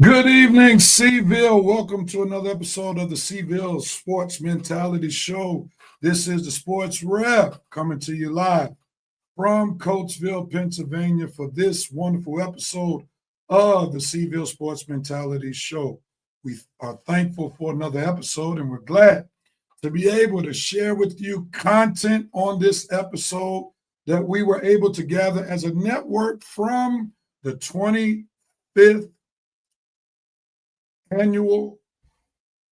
Good evening, Coatesville. Welcome to another episode of the Coatesville Sports Mentality Show. This is the Sports Rep coming to you live from Coatesville, Pennsylvania for this wonderful episode of the Coatesville Sports Mentality Show. We are thankful for another episode, and we're glad to be able to share with you content on this episode that we were able to gather as a network from the 25th annual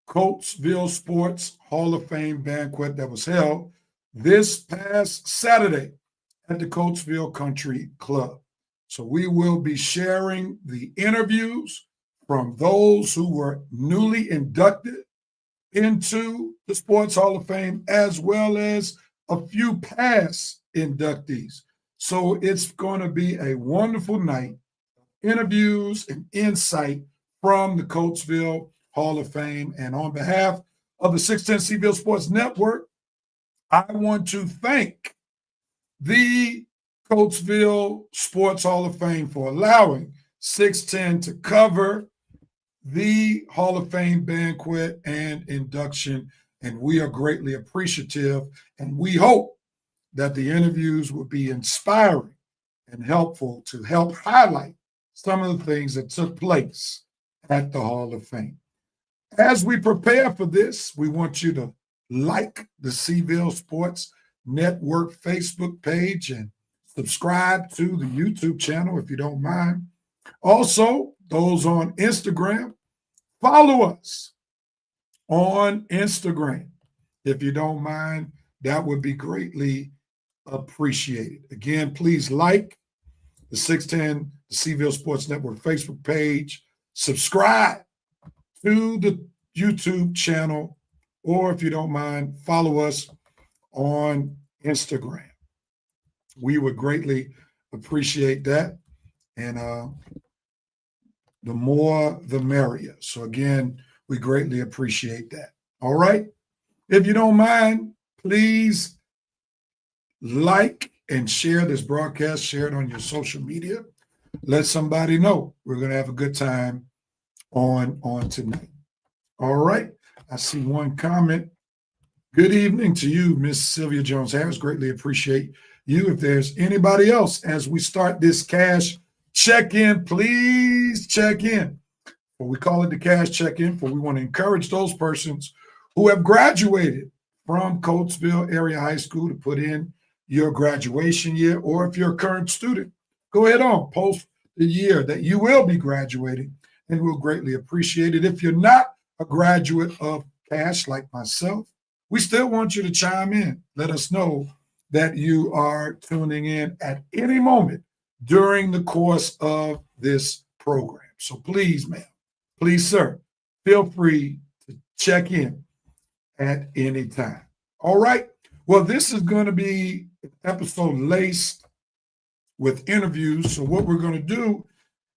Coatesville Sports Hall of Fame banquet that was held this past Saturday at the Coatesville Country Club. So we will be sharing the interviews from those who were newly inducted into the Sports Hall of Fame, as well as a few past inductees. So it's going to be a wonderful night, interviews and insight from the Coatesville Hall of Fame. And on behalf of the 610 Coatesville Sports Network, I want to thank the Coatesville Sports Hall of Fame for allowing 610 to cover the Hall of Fame banquet and induction. And we are greatly appreciative. And we hope that the interviews will be inspiring and helpful to help highlight some of the things that took place at the Hall of Fame. As we prepare for this, we want you to like the Seville Sports Network Facebook page and subscribe to the YouTube channel if you don't mind. Also, those on Instagram, follow us on Instagram if you don't mind. That would be greatly appreciated. Again, please like the 610 the Seville Sports Network Facebook page, subscribe to the YouTube channel, or if you don't mind, follow us on Instagram. We would greatly appreciate that. And the more, the merrier. So again, we greatly appreciate that. All right. If you don't mind, please like and share this broadcast, share it on your social media. Let somebody know. We're going to have a good time on tonight. All right. I see one comment. Good evening to you, Miss Sylvia Jones-Harris. Greatly appreciate you. If there's anybody else, as we start this cash check-in, please check in. Well, we call it the cash check-in, for we want to encourage those persons who have graduated from Coatesville Area High School to put in your graduation year, or if you're a current student, go ahead on, post the year that you will be graduating, and we'll greatly appreciate it. If you're not a graduate of cash like myself, we still want you to chime in. Let us know that you are tuning in at any moment during the course of this program. So please, ma'am, please, sir, feel free to check in at any time. All right. Well, this is going to be an episode laced with interviews. So what we're going to do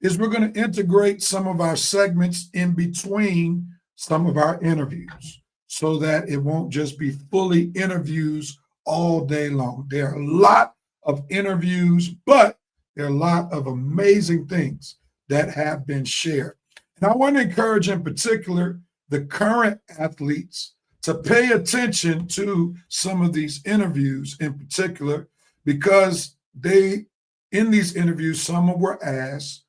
is we're going to integrate some of our segments in between some of our interviews, so that it won't just be fully interviews all day long. There are a lot of interviews, but there are a lot of amazing things that have been shared. And I want to encourage in particular the current athletes to pay attention to some of these interviews in particular, because in these interviews, some were asked,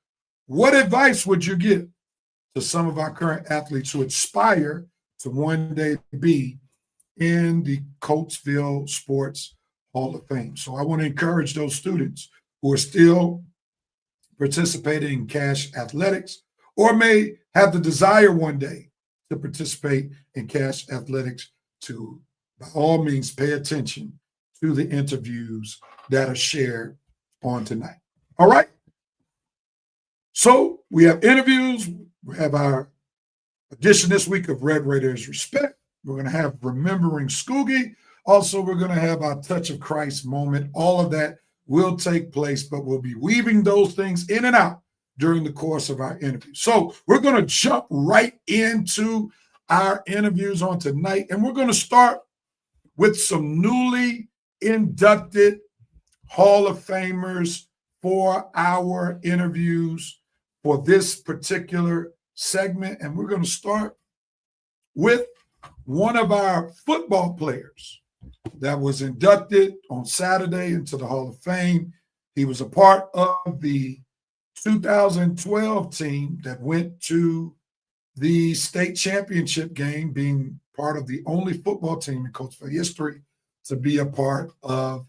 what advice would you give to some of our current athletes who aspire to one day be in the Coatesville Sports Hall of Fame? So I want to encourage those students who are still participating in cash athletics, or may have the desire one day to participate in cash athletics, to by all means pay attention to the interviews that are shared on tonight. All right. So we have interviews. We have our edition this week of Red Raiders Respect. We're going to have Remembering Scoogie. Also, we're going to have our Touch of Christ moment. All of that will take place, but we'll be weaving those things in and out during the course of our interview. So we're going to jump right into our interviews on tonight, and we're going to start with some newly inducted Hall of Famers for our interviews for this particular segment. And we're going to start with one of our football players that was inducted on Saturday into the Hall of Fame. He was a part of the 2012 team that went to the state championship game, being part of the only football team in Coatesville history to be a part of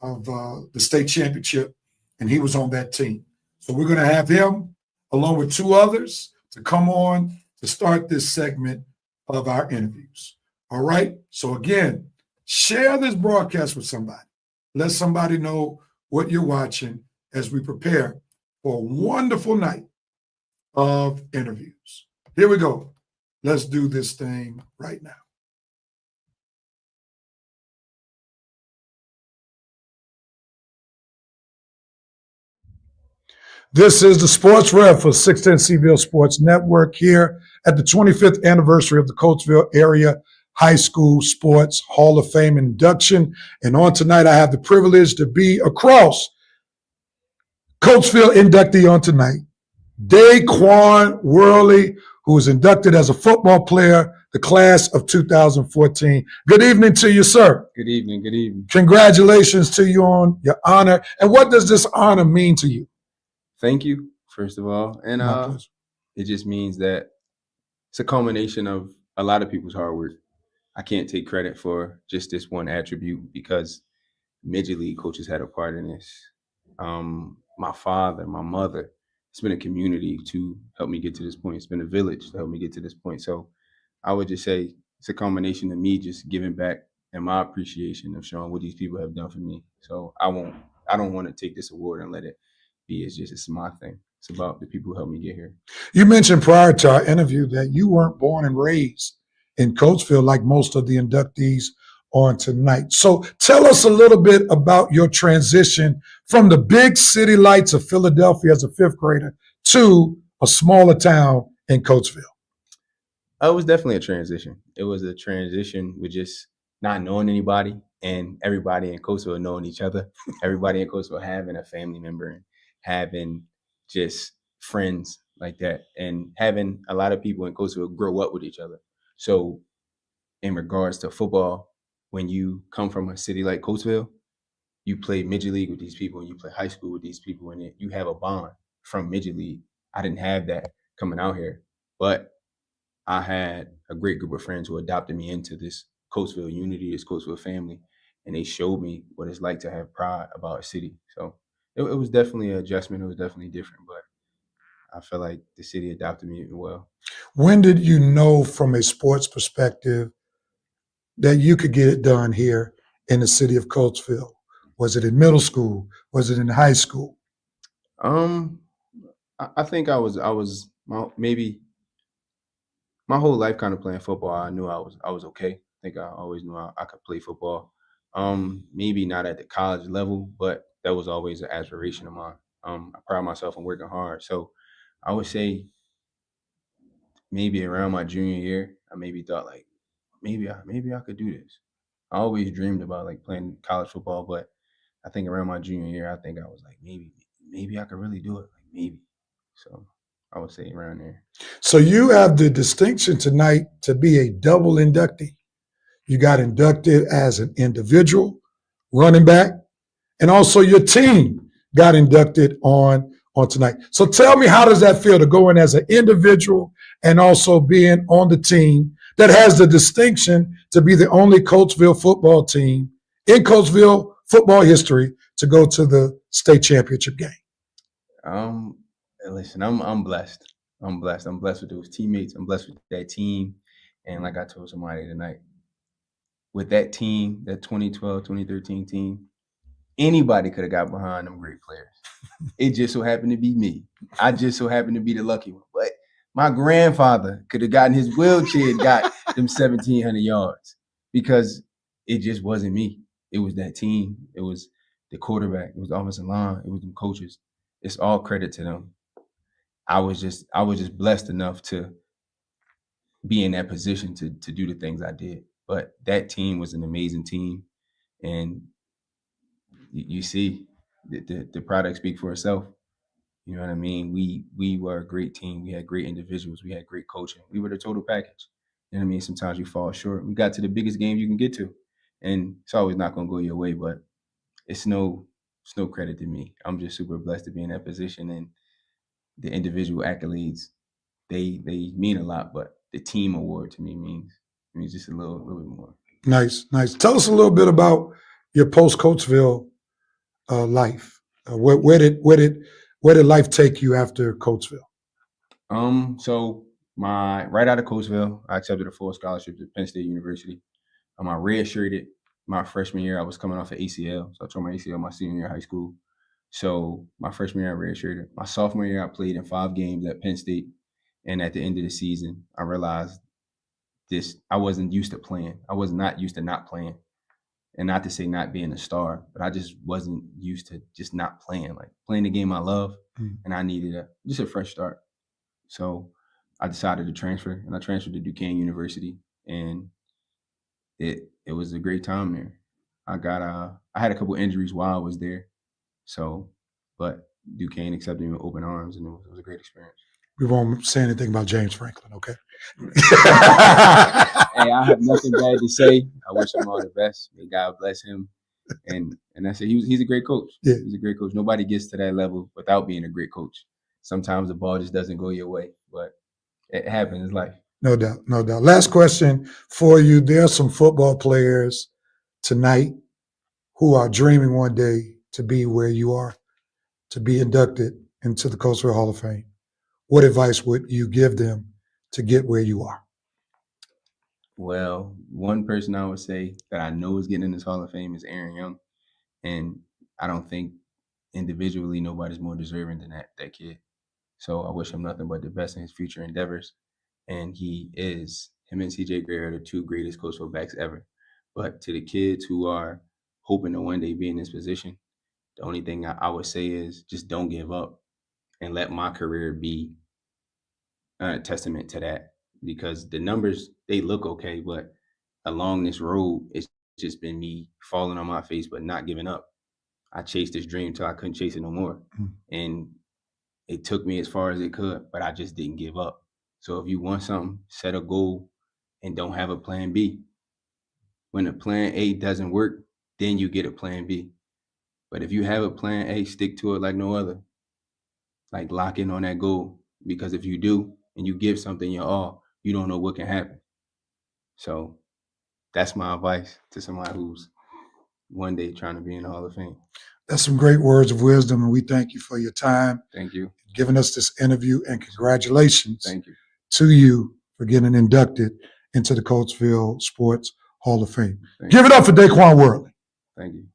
the state championship, and he was on that team. So we're going to have him, along with two others, to come on to start this segment of our interviews. All right? So again, share this broadcast with somebody. Let somebody know what you're watching as we prepare for a wonderful night of interviews. Here we go. Let's do this thing right now. This is the Sports Rev for 610 Seville Sports Network here at the 25th anniversary of the Coatesville Area High School Sports Hall of Fame induction. And on tonight, I have the privilege to be across Coatesville inductee on tonight, Daquan Worley, who was inducted as a football player, the class of 2014. Good evening to you, sir. Good evening. Good evening. Congratulations to you on your honor. And what does this honor mean to you? Thank you, first of all. And it just means that it's a culmination of a lot of people's hard work. I can't take credit for just this one attribute because Major League coaches had a part in this. My father, my mother, it's been a community to help me get to this point. It's been a village to help me get to this point. So I would just say it's a combination of me just giving back and my appreciation of showing what these people have done for me. So I don't want to take this award and let it be it's my thing. It's about the people who helped me get here. You mentioned prior to our interview that you weren't born and raised in Coatesville like most of the inductees on tonight. So tell us a little bit about your transition from the big city lights of Philadelphia as a fifth grader to a smaller town in Coatesville. It was definitely a transition. It was a transition with just not knowing anybody and everybody in Coatesville knowing each other. Everybody in Coatesville having a family member and having just friends like that, and having a lot of people in Coatesville grow up with each other. So in regards to football, when you come from a city like Coatesville, you play Major League with these people and you play high school with these people, and you have a bond from Major League. I didn't have that coming out here, but I had a great group of friends who adopted me into this Coatesville unity, this Coatesville family, and they showed me what it's like to have pride about a city. So it was definitely an adjustment. It was definitely different, but I feel like the city adopted me well. When did you know from a sports perspective that you could get it done here in the city of Coatesville? Was it in middle school? Was it in high school? I think I was maybe my whole life kind of playing football. I knew I was okay. I think I always knew I could play football. Maybe not at the college level, but that was always an aspiration of mine. I pride myself on working hard. So I would say maybe around my junior year, I maybe thought like maybe I could do this. I always dreamed about like playing college football, but I think around my junior year, I think I was like maybe I could really do it. Like maybe. So I would say around there. So you have the distinction tonight to be a double inductee. You got inducted as an individual running back, and also your team got inducted on tonight. So tell me, how does that feel to go in as an individual and also being on the team that has the distinction to be the only Coatesville football team in Coatesville football history to go to the state championship game? Listen, I'm blessed. I'm blessed. I'm blessed with those teammates. I'm blessed with that team. And like I told somebody tonight, with that team, that 2012, 2013 team, anybody could have got behind them great players. It just so happened to be me. I just so happened to be the lucky one. But my grandfather could have gotten his wheelchair and got them 1,700 yards because it just wasn't me. It was that team. It was the quarterback. It was the offensive line. It was the coaches. It's all credit to them. I was just blessed enough to be in that position to do the things I did. But that team was an amazing team, and you see the product speak for itself. You know what I mean? We were a great team. We had great individuals. We had great coaching. We were the total package. You know what I mean? Sometimes you fall short. We got to the biggest game you can get to, and it's always not going to go your way. But it's no credit to me. I'm just super blessed to be in that position, and the individual accolades they mean a lot. But the team award to me means just a little bit more. Nice. Tell us a little bit about your post Coatesville life. Where did life take you after Coatesville? So right out of Coatesville, I accepted a full scholarship to Penn State University. I redshirted my freshman year. I was coming off of ACL, so I tore my ACL my senior year of high school. So my freshman year, I redshirted. My sophomore year, I played in 5 games at Penn State, and at the end of the season, I realized I wasn't used to playing. I was not used to not playing. And not to say not being a star, but I just wasn't used to just not playing, like playing the game I love. And I needed just a fresh start. So I decided to transfer, and I transferred to Duquesne University. And it was a great time there. I had a couple injuries while I was there, so but Duquesne accepted me with open arms, and it was a great experience. We won't say anything about James Franklin, okay? Hey, I have nothing bad to say. I wish him all the best. May God bless him. And that's it. He's a great coach. Yeah. He's a great coach. Nobody gets to that level without being a great coach. Sometimes the ball just doesn't go your way, but it happens in life. No doubt, no doubt. Last question for you. There are some football players tonight who are dreaming one day to be where you are, to be inducted into the Coatesville Hall of Fame. What advice would you give them to get where you are? Well, one person I would say that I know is getting in this Hall of Fame is Aaron Young. And I don't think individually nobody's more deserving than that kid. So I wish him nothing but the best in his future endeavors. And him and CJ Gray are the two greatest Coatesville backs ever. But to the kids who are hoping to one day be in this position, the only thing I would say is just don't give up and let my career be a testament to that. Because the numbers, they look okay, but along this road, it's just been me falling on my face but not giving up. I chased this dream till I couldn't chase it no more. And it took me as far as it could, but I just didn't give up. So if you want something, set a goal and don't have a plan B. When a plan A doesn't work, then you get a plan B. But if you have a plan A, stick to it like no other. Like lock in on that goal. Because if you do and you give something your all, you don't know what can happen. So that's my advice to somebody who's one day trying to be in the Hall of Fame. That's some great words of wisdom, and we thank you for your time. Thank you. Giving us this interview, and congratulations Thank you. to you for getting inducted into the Coatesville Sports Hall of Fame. Thank Give it up for Daquan Worley. Thank you.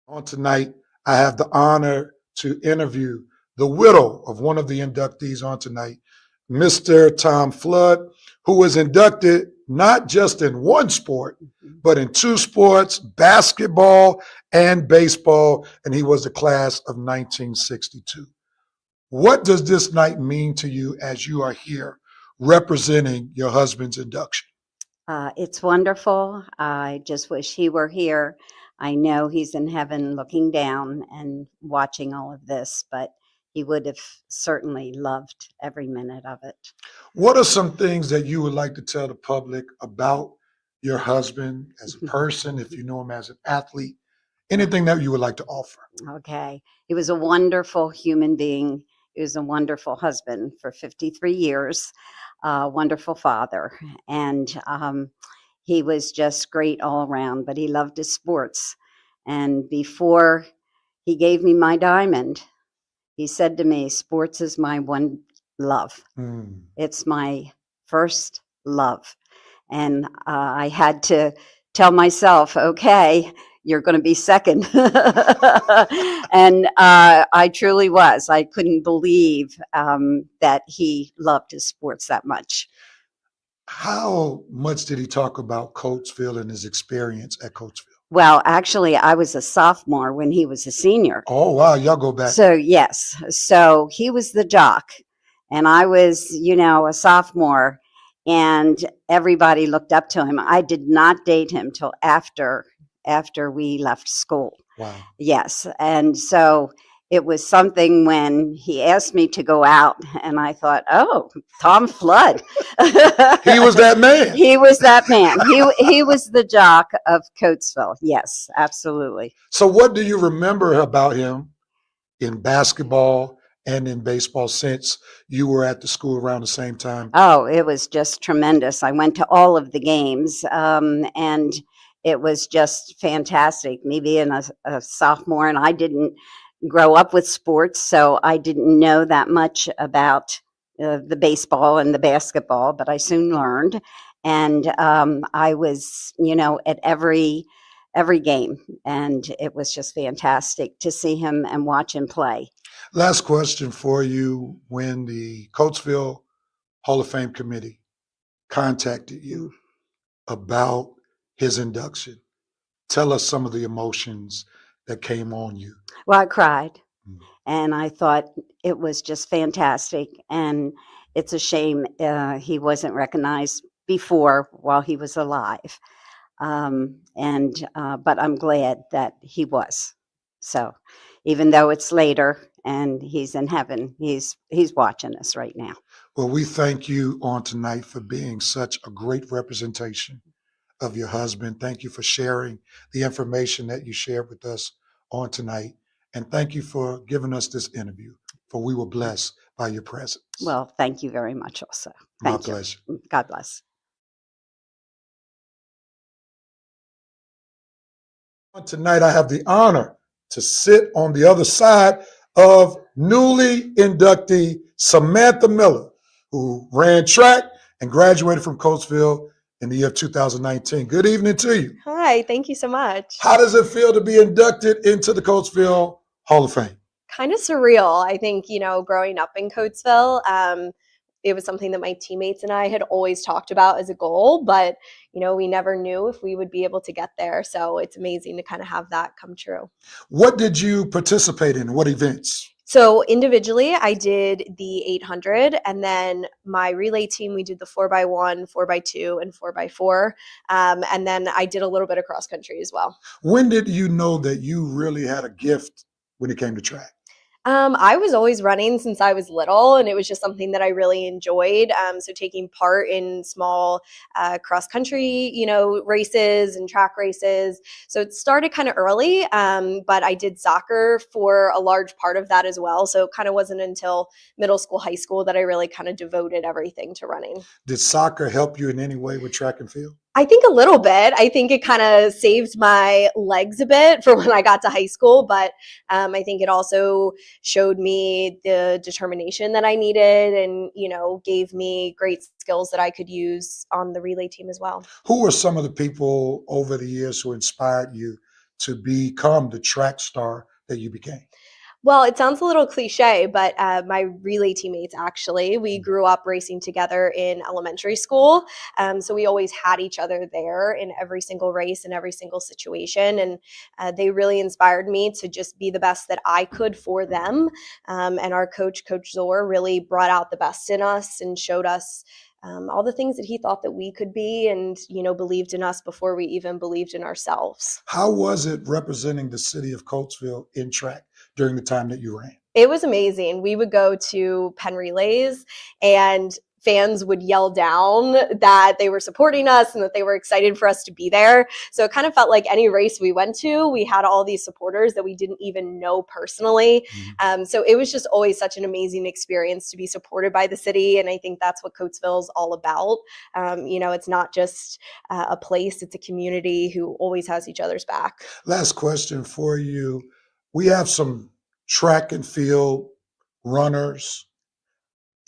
On tonight, I have the honor to interview the widow of one of the inductees on tonight, Mr. Tom Flood, who was inducted not just in one sport, but in two sports, basketball and baseball, and he was the class of 1962. What does this night mean to you as you are here representing your husband's induction? It's wonderful. I just wish he were here. I know he's in heaven looking down and watching all of this, but he would have certainly loved every minute of it. What are some things that you would like to tell the public about your husband as a person, if you know him as an athlete, anything that you would like to offer? Okay. He was a wonderful human being. He was a wonderful husband for 53 years, wonderful father. And he was just great all around, but he loved his sports. And before he gave me my diamond, he said to me, sports is my one love. It's my first love. And I had to tell myself, okay, you're going to be second. And I truly was. I couldn't believe that he loved his sports that much. How much did he talk about Coatesville and his experience at Coatesville? Well, actually, I was a sophomore when he was a senior. Oh, wow. Y'all go back. So, yes. So he was the jock, and I was, a sophomore, and everybody looked up to him. I did not date him till after we left school. Wow. Yes. And so it was something when he asked me to go out, and I thought, oh, Tom Flood. He was that man. He was that man. He was the jock of Coatesville. Yes, absolutely. So what do you remember about him in basketball and in baseball since you were at the school around the same time? Oh, it was just tremendous. I went to all of the games, and it was just fantastic. Me being a sophomore, and I didn't grow up with sports, so I didn't know that much about the baseball and the basketball, but I soon learned. And I was, at every game, and it was just fantastic to see him and watch him play. Last question for you. When the Coatesville Hall of Fame committee contacted you about his induction. Tell us some of the emotions that came on you. Well, I cried, Mm. and I thought it was just fantastic. And it's a shame he wasn't recognized before while he was alive. But I'm glad that he was. So even though it's later and he's in heaven, he's watching us right now. Well, we thank you on tonight for being such a great representation of your husband. Thank you for sharing the information that you shared with us on tonight. And thank you for giving us this interview, for we were blessed by your presence. Well, thank you very much also. My Thank you. pleasure. God bless. Tonight, I have the honor to sit on the other side of newly inductee Samantha Miller, who ran track and graduated from Coatesville in the year of 2019. Good evening to you. Hi, thank you so much. How does it feel to be inducted into the Coatesville Hall of Fame? Kind of surreal. I think, growing up in Coatesville, it was something that my teammates and I had always talked about as a goal, but, we never knew if we would be able to get there. So it's amazing to kind of have that come true. What did you participate in? What events? So individually, I did the 800, and then my relay team, we did the 4x1, 4x2, and 4x4. And then I did a little bit of cross country as well. When did you know that you really had a gift when it came to track? I was always running since I was little, and it was just something that I really enjoyed. So taking part in small cross country, races and track races. So it started kind of early, but I did soccer for a large part of that as well. So it kind of wasn't until middle school, high school that I really kind of devoted everything to running. Did soccer help you in any way with track and field? I think a little bit. I think it kind of saved my legs a bit for when I got to high school, but I think it also showed me the determination that I needed and, gave me great skills that I could use on the relay team as well. Who were some of the people over the years who inspired you to become the track star that you became? Well, it sounds a little cliche, but my relay teammates, actually, we grew up racing together in elementary school. So we always had each other there in every single race and every single situation. And they really inspired me to just be the best that I could for them. And our coach, Coach Zor, really brought out the best in us and showed us all the things that he thought that we could be and, believed in us before we even believed in ourselves. How was it representing the city of Coatesville in track during the time that you ran? It was amazing. We would go to Penn Relays and fans would yell down that they were supporting us and that they were excited for us to be there. So it kind of felt like any race we went to, we had all these supporters that we didn't even know personally. So it was just always such an amazing experience to be supported by the city. And I think that's what Coatesville is all about. It's not just a place, it's a community who always has each other's back. Last question for you. We have some track and field runners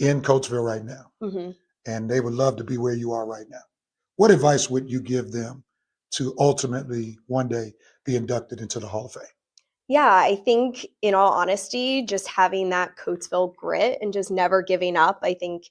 in Coatesville right now, and they would love to be where you are right now. What advice would you give them to ultimately one day be inducted into the Hall of Fame? Yeah, I think in all honesty, just having that Coatesville grit and just never giving up. I think,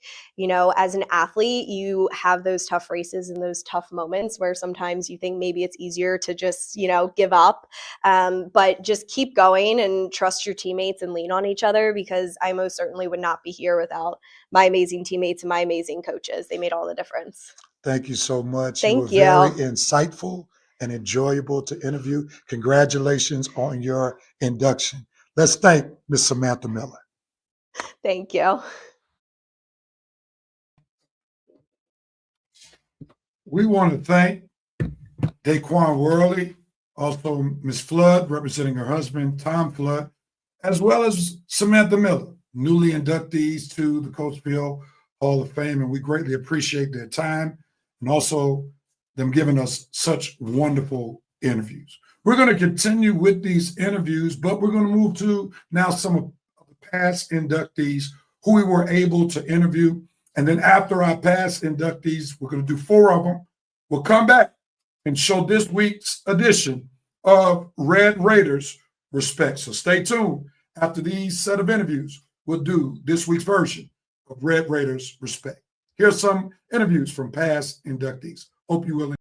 as an athlete, you have those tough races and those tough moments where sometimes you think maybe it's easier to just, give up. But just keep going and trust your teammates and lean on each other, because I most certainly would not be here without my amazing teammates and my amazing coaches. They made all the difference. Thank you so much. Thank you were you. very insightful and enjoyable to interview. Congratulations on your induction. Let's thank Ms. Samantha Miller. Thank you. We want to thank Daquan Worley, also Ms. Flood, representing her husband, Tom Flood, as well as Samantha Miller, newly inductees to the Coatesville Hall of Fame. And we greatly appreciate their time and also them giving us such wonderful interviews. We're going to continue with these interviews, but we're going to move to now some of the past inductees who we were able to interview. And then after our past inductees, we're going to do 4 of them. We'll come back and show this week's edition of Red Raiders Respect. So stay tuned. After these set of interviews, we'll do this week's version of Red Raiders Respect. Here's some interviews from past inductees. Hope you will.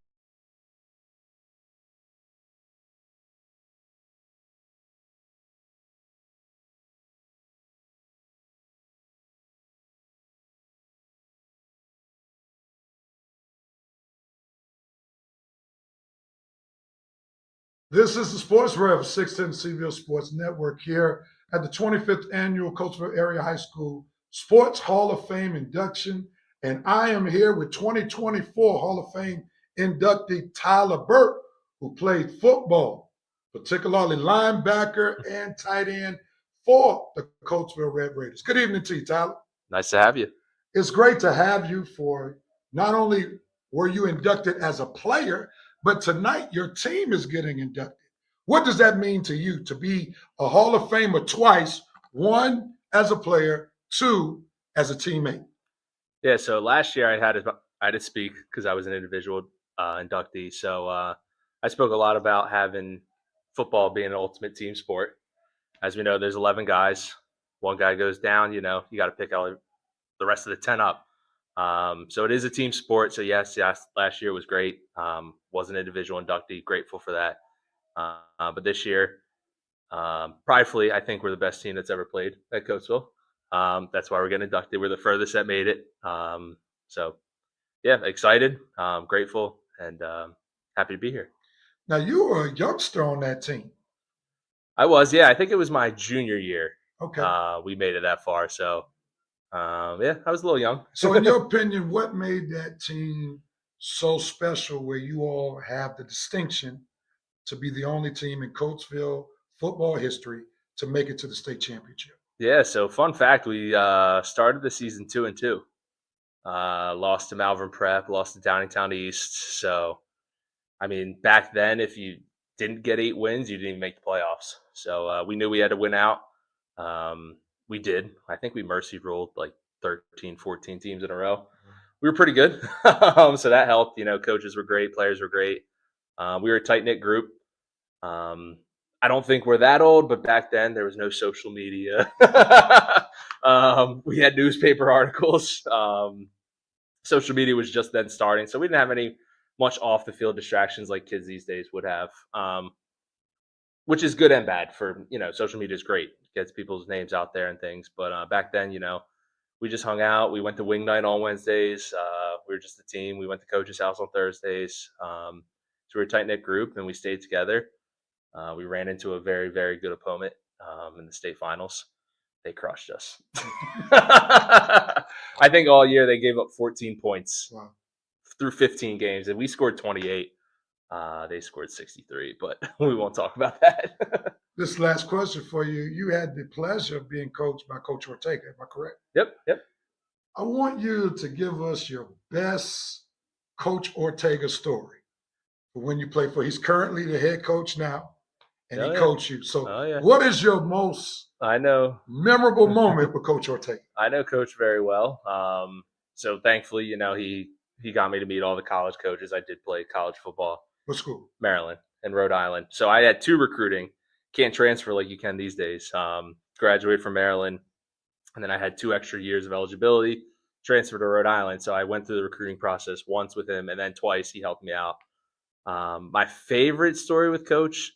This is the Sports Rev, 610 Cville Sports Network here at the 25th Annual Coatesville Area High School Sports Hall of Fame induction. And I am here with 2024 Hall of Fame inductee Tyler Burt, who played football, particularly linebacker and tight end for the Coatesville Red Raiders. Good evening to you, Tyler. Nice to have you. It's great to have you. For not only were you inducted as a player, but tonight your team is getting inducted. What does that mean to you to be a Hall of Famer twice, one as a player, two as a teammate? Yeah, so last year I had to speak because I was an individual inductee. So I spoke a lot about having football being an ultimate team sport. As we know, there's 11 guys. One guy goes down, you got to pick out the rest of the 10 up. So it is a team sport. So yes, last year was great. Was an individual inductee, grateful for that. But this year, pridefully, I think we're the best team that's ever played at Coatesville. That's why we're getting inducted. We're the furthest that made it. So yeah, excited, grateful, and happy to be here. Now, you were a youngster on that team. I was, yeah. I think it was my junior year. Okay. We made it that far. So yeah, I was a little young. So in your opinion, what made that team so special where you all have the distinction to be the only team in Coatesville football history to make it to the state championship? Yeah, so fun fact, we started the season 2-2. Lost to Malvern Prep, lost to Downingtown East. So, I mean, back then, if you didn't get 8 wins, you didn't even make the playoffs. So we knew we had to win out. We did. I think we mercy ruled like 13, 14 teams in a row. We were pretty good. So that helped. Coaches were great. Players were great. We were a tight-knit group. I don't think we're that old, but back then there was no social media. We had newspaper articles. Social media was just then starting. So we didn't have much off-the-field distractions like kids these days would have, which is good and bad for, social media is great. Gets people's names out there and things. But back then, we just hung out. We went to wing night on Wednesdays. We were just a team. We went to coach's house on Thursdays. So we were a tight-knit group, and we stayed together. We ran into a very, very good opponent in the state finals. They crushed us. I think all year they gave up 14 points through 15 games, and we scored 28. They scored 63, but we won't talk about that. This last question for you. You had the pleasure of being coached by Coach Ortega, am I correct? Yep. I want you to give us your best Coach Ortega story for when you play for. He's currently the head coach now, and he coached you. So what is your most memorable moment with Coach Ortega? I know Coach very well. So thankfully, he got me to meet all the college coaches. I did play college football. What school? Maryland and Rhode Island. So I had 2 recruiting. Can't transfer like you can these days. Graduated from Maryland, and then I had 2 extra years of eligibility, transferred to Rhode Island. So I went through the recruiting process once with him, and then twice he helped me out. My favorite story with Coach,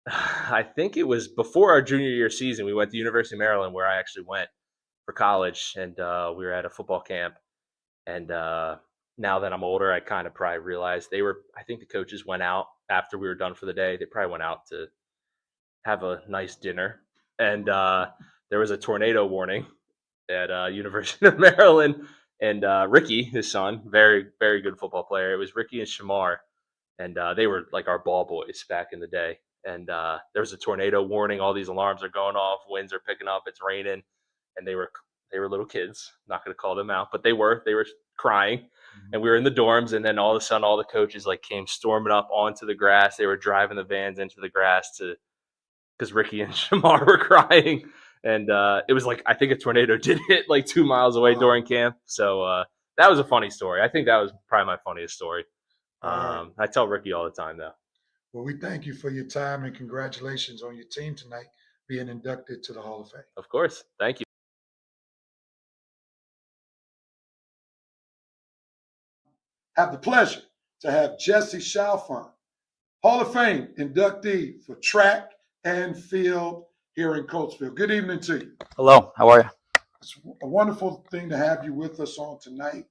I think it was before our junior year season. We went to University of Maryland, where I actually went for college, and we were at a football camp. And now that I'm older, I kind of probably realized I think the coaches went out after we were done for the day. They probably went out to have a nice dinner. And there was a tornado warning at University of Maryland. And Ricky, his son, very, very good football player. It was Ricky and Shamar. And they were like our ball boys back in the day. And there was a tornado warning. All these alarms are going off. Winds are picking up. It's raining. And they were little kids. Not going to call them out, but they were crying. Mm-hmm. And we were in the dorms. And then all of a sudden, all the coaches came storming up onto the grass. They were driving the vans into the grass because Ricky and Shamar were crying. And it was I think a tornado did hit 2 miles away during camp. So that was a funny story. I think that was probably my funniest story. I tell Ricky all the time, though. Well, we thank you for your time and congratulations on your team tonight being inducted to the Hall of Fame. Of course. Thank you. Have the pleasure to have Jesse Chalfant, Hall of Fame inductee for track and field here in Coatesville. Good evening to you. Hello, how are you? It's a wonderful thing to have you with us on tonight.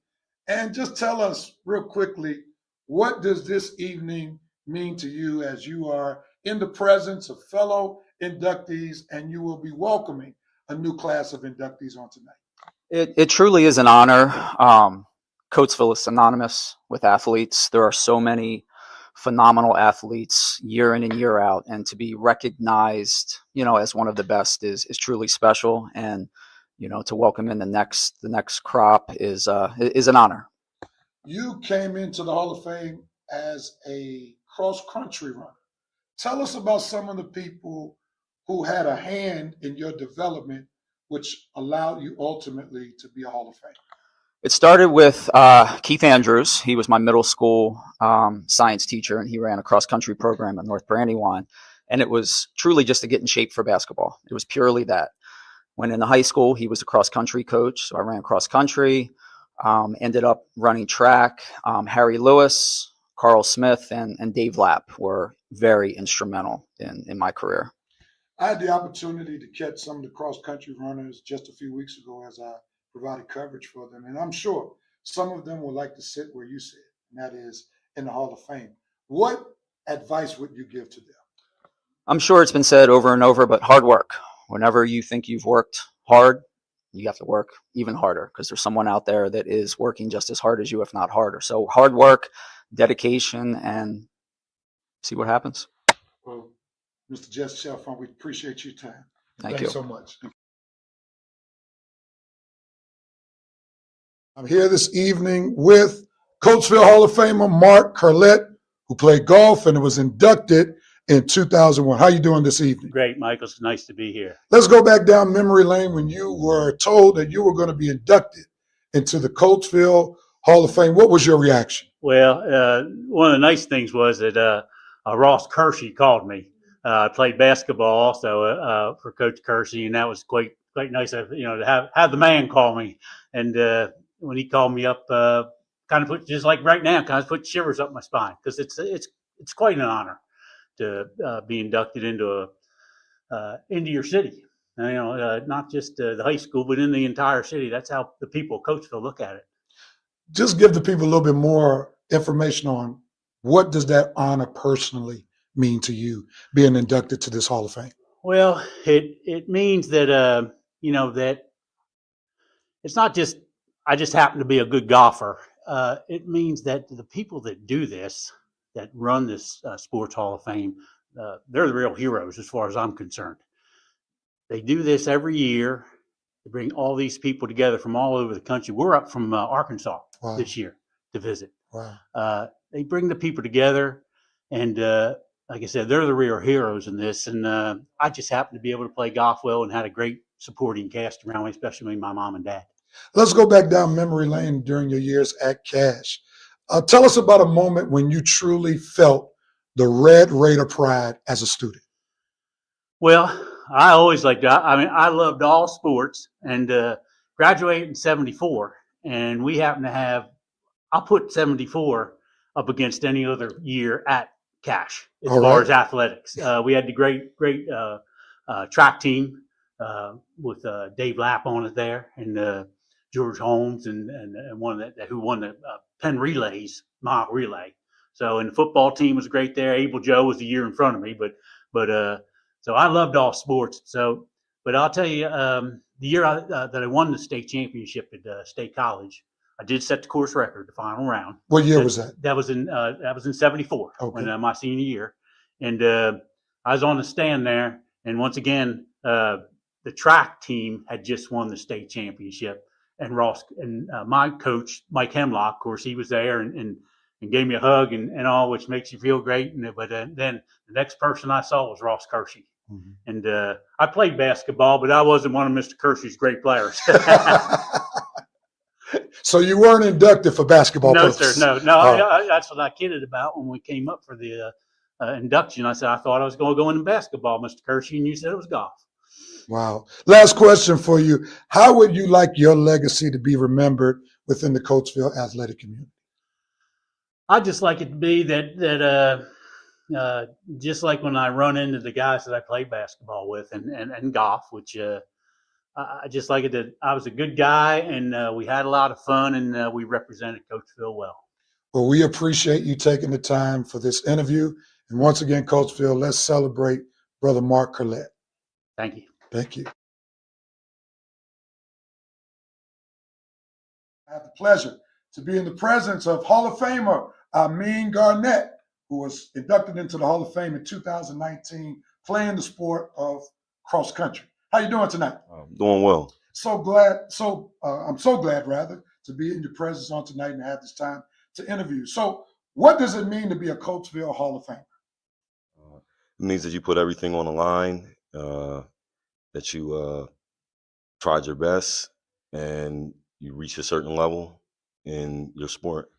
And just tell us real quickly, what does this evening mean to you as you are in the presence of fellow inductees, and you will be welcoming a new class of inductees on tonight. It truly is an honor. Coatesville is synonymous with athletes. There are so many phenomenal athletes year in and year out, and to be recognized, as one of the best is truly special. And to welcome in the next crop is an honor. You came into the Hall of Fame as a cross-country runner. Tell us about some of the people who had a hand in your development, which allowed you ultimately to be a Hall of Fame. It started with Keith Andrews. He was my middle school science teacher, and he ran a cross-country program at North Brandywine. And it was truly just to get in shape for basketball. It was purely that. When in the high school, he was a cross-country coach, so I ran cross-country, ended up running track. Harry Lewis, Carl Smith, and Dave Lapp were very instrumental in my career. I had the opportunity to catch some of the cross-country runners just a few weeks ago as I provided coverage for them. And I'm sure some of them would like to sit where you sit, and that is in the Hall of Fame. What advice would you give to them? I'm sure it's been said over and over, but hard work. Whenever you think you've worked hard, you have to work even harder, because there's someone out there that is working just as hard as you, if not harder. So hard work, dedication, and see what happens. Well, Mr. Jesse Chalfant, we appreciate your time. Thank Thanks you so much. I'm here this evening with Coatesville Hall of Famer Mark Carlett, who played golf and was inducted in 2001. How you doing this evening? Great, Michael. It's nice to be here. Let's go back down memory lane when you were told that you were going to be inducted into the Coatesville Hall of Fame. What was your reaction? Well, one of the nice things was that Ross Kersey called me. I played basketball also for Coach Kersey, and that was quite nice, to have the man call me. And when he called me up, kind of put, just like right now, kind of put shivers up my spine, because it's quite an honor to be inducted into your city. Not just the high school, but in the entire city. That's how the people of Coatesville look at it. Just give the people a little bit more information on what does that honor personally mean to you, being inducted to this Hall of Fame? Well, it means that that it's not just I just happen to be a good golfer. It means that the people that do this, that run this Sports Hall of Fame, they're the real heroes as far as I'm concerned. They do this every year. They bring all these people together from all over the country. We're up from Arkansas this year to visit. Wow. They bring the people together, and like I said, they're the real heroes in this. And I just happened to be able to play golf well and had a great supporting cast around me, especially my mom and dad. Let's go back down memory lane during your years at Cash. Tell us about a moment when you truly felt the Red Raider pride as a student. Well, I always liked that. I mean, I loved all sports, and graduated in 74, and we happened to have, I'll put 74 up against any other year at Cash as far as athletics. We had the great track team with Dave Lapp on it there, and George Holmes, and one that who won the Penn Relays, mile relay. So, and the football team was great there. Abel Joe was a year in front of me, but so I loved all sports. So, but I'll tell you, the year that I won the state championship at State College, I did set the course record, the final round. What year was that? That was in 74, when my senior year, and I was on the stand there, and once again, the track team had just won the state championship, and Ross and my coach Mike Hemlock, of course, he was there and gave me a hug and all, which makes you feel great. But then the next person I saw was Ross Kersey. Mm-hmm. And I played basketball, but I wasn't one of Mr. Kersey's great players. So you weren't inducted for basketball purposes? No, sir. No. That's what I kidded about when we came up for the induction. I said, I thought I was going to go into basketball, Mr. Kersey, and you said it was golf. Wow. Last question for you. How would you like your legacy to be remembered within the Coatesville athletic community? I'd just like it to be that just like when I run into the guys that I play basketball with and golf, which I just like it that I was a good guy, and we had a lot of fun, and we represented Coatesville well. Well, we appreciate you taking the time for this interview, And once again, Coatesville, let's celebrate Brother Mark Collette. Thank you. Thank you. I have the pleasure to be in the presence of Hall of Famer Amin Garnett, who was inducted into the Hall of Fame in 2019, playing the sport of cross country. How you doing tonight? Doing well. I'm so glad rather to be in your presence on tonight and have this time to interview. So what does it mean to be a Coatesville Hall of Famer? It means that you put everything on the line, that you tried your best, and you reach a certain level in your sport.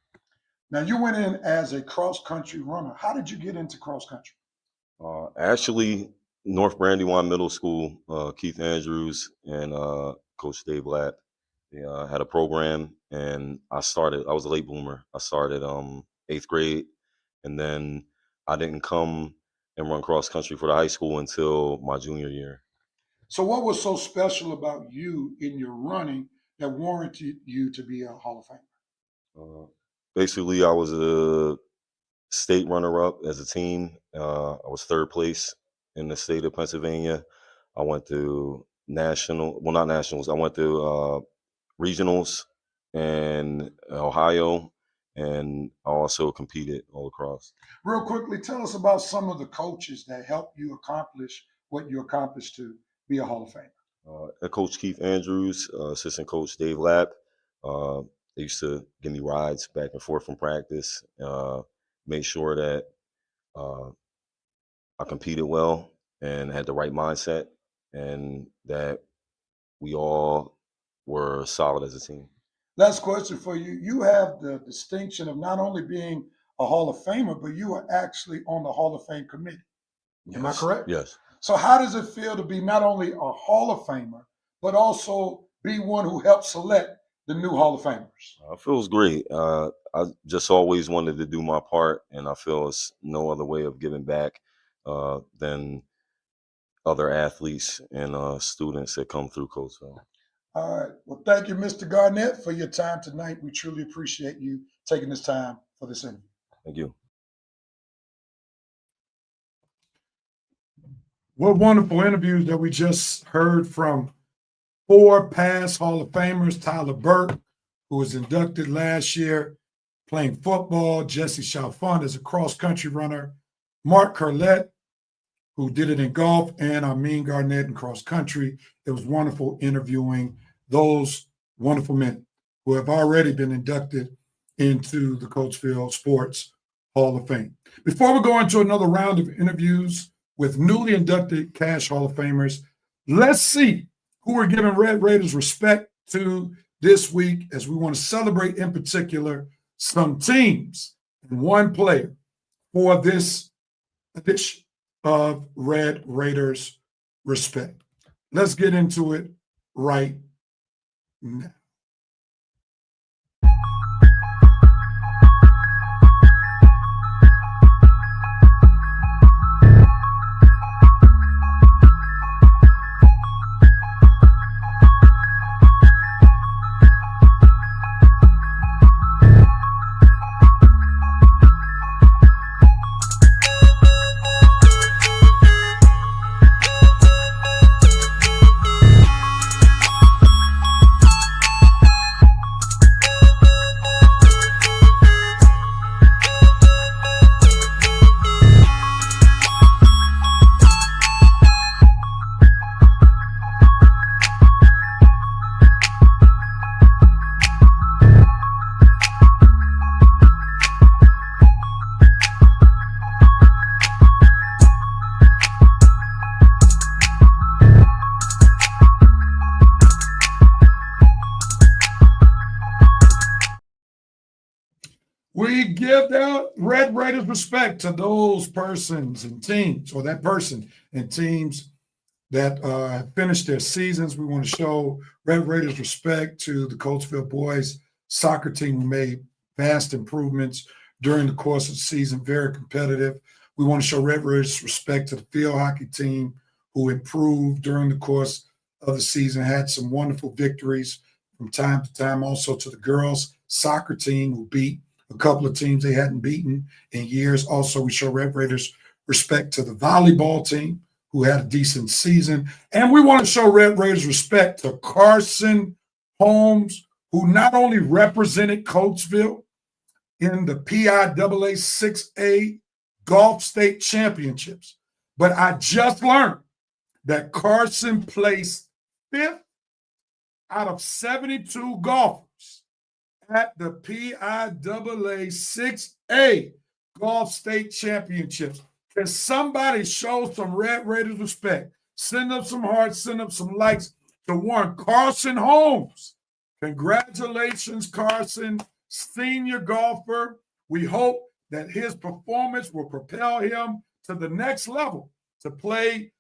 Now, you went in as a cross-country runner. How did you get into cross-country? Actually, North Brandywine Middle School, Keith Andrews and Coach Dave Lapp, they had a program, and I was a late bloomer. I started 8th grade, and then I didn't come and run cross-country for the high school until my junior year. So what was so special about you in your running that warranted you to be a Hall of Famer? Basically, I was a state runner-up as a team. I was 3rd place in the state of Pennsylvania. I went to not nationals. I went to regionals in Ohio, and I also competed all across. Real quickly, tell us about some of the coaches that helped you accomplish what you accomplished to be a Hall of Famer. Coach Keith Andrews, assistant coach Dave Lapp. They used to give me rides back and forth from practice, made sure that I competed well and had the right mindset, and that we all were solid as a team. Last question for you. You have the distinction of not only being a Hall of Famer, but you are actually on the Hall of Fame committee. Yes. Am I correct? Yes. So how does it feel to be not only a Hall of Famer, but also be one who helps select the new Hall of Famers? It feels great. I just always wanted to do my part, and I feel it's no other way of giving back than other athletes and students that come through Coatesville. All right. Well, thank you, Mr. Garnett, for your time tonight. We truly appreciate you taking this time for this interview. Thank you. What wonderful interviews that we just heard from 4 past Hall of Famers: Tyler Burke, who was inducted last year playing football; Jesse Chalfant as a cross-country runner; Mark Collette, who did it in golf; and Amin Garnett in cross-country. It was wonderful interviewing those wonderful men who have already been inducted into the Coatesville Sports Hall of Fame. Before we go into another round of interviews with newly inducted Cash Hall of Famers, let's see who we're giving Red Raiders respect to this week, as we want to celebrate in particular some teams and one player for this edition of Red Raiders Respect. Let's get into it right now. We give out Red Raiders respect to those persons and teams, or that person and teams that have finished their seasons. We want to show Red Raiders respect to the Coatesville boys soccer team who made vast improvements during the course of the season, very competitive. We want to show Red Raiders respect to the field hockey team who improved during the course of the season, had some wonderful victories from time to time. Also to the girls soccer team who beat a couple of teams they hadn't beaten in years. Also, we show Red Raiders respect to the volleyball team, who had a decent season. And we want to show Red Raiders respect to Carson Holmes, who not only represented Coatesville in the PIAA 6A Golf State Championships, but I just learned that Carson placed 5th out of 72 golfers at the PIAA 6A Golf State Championships. Can somebody show some Red Raiders respect? Send up some hearts, send up some likes to one Carson Holmes. Congratulations, Carson, senior golfer. We hope that his performance will propel him to the next level to play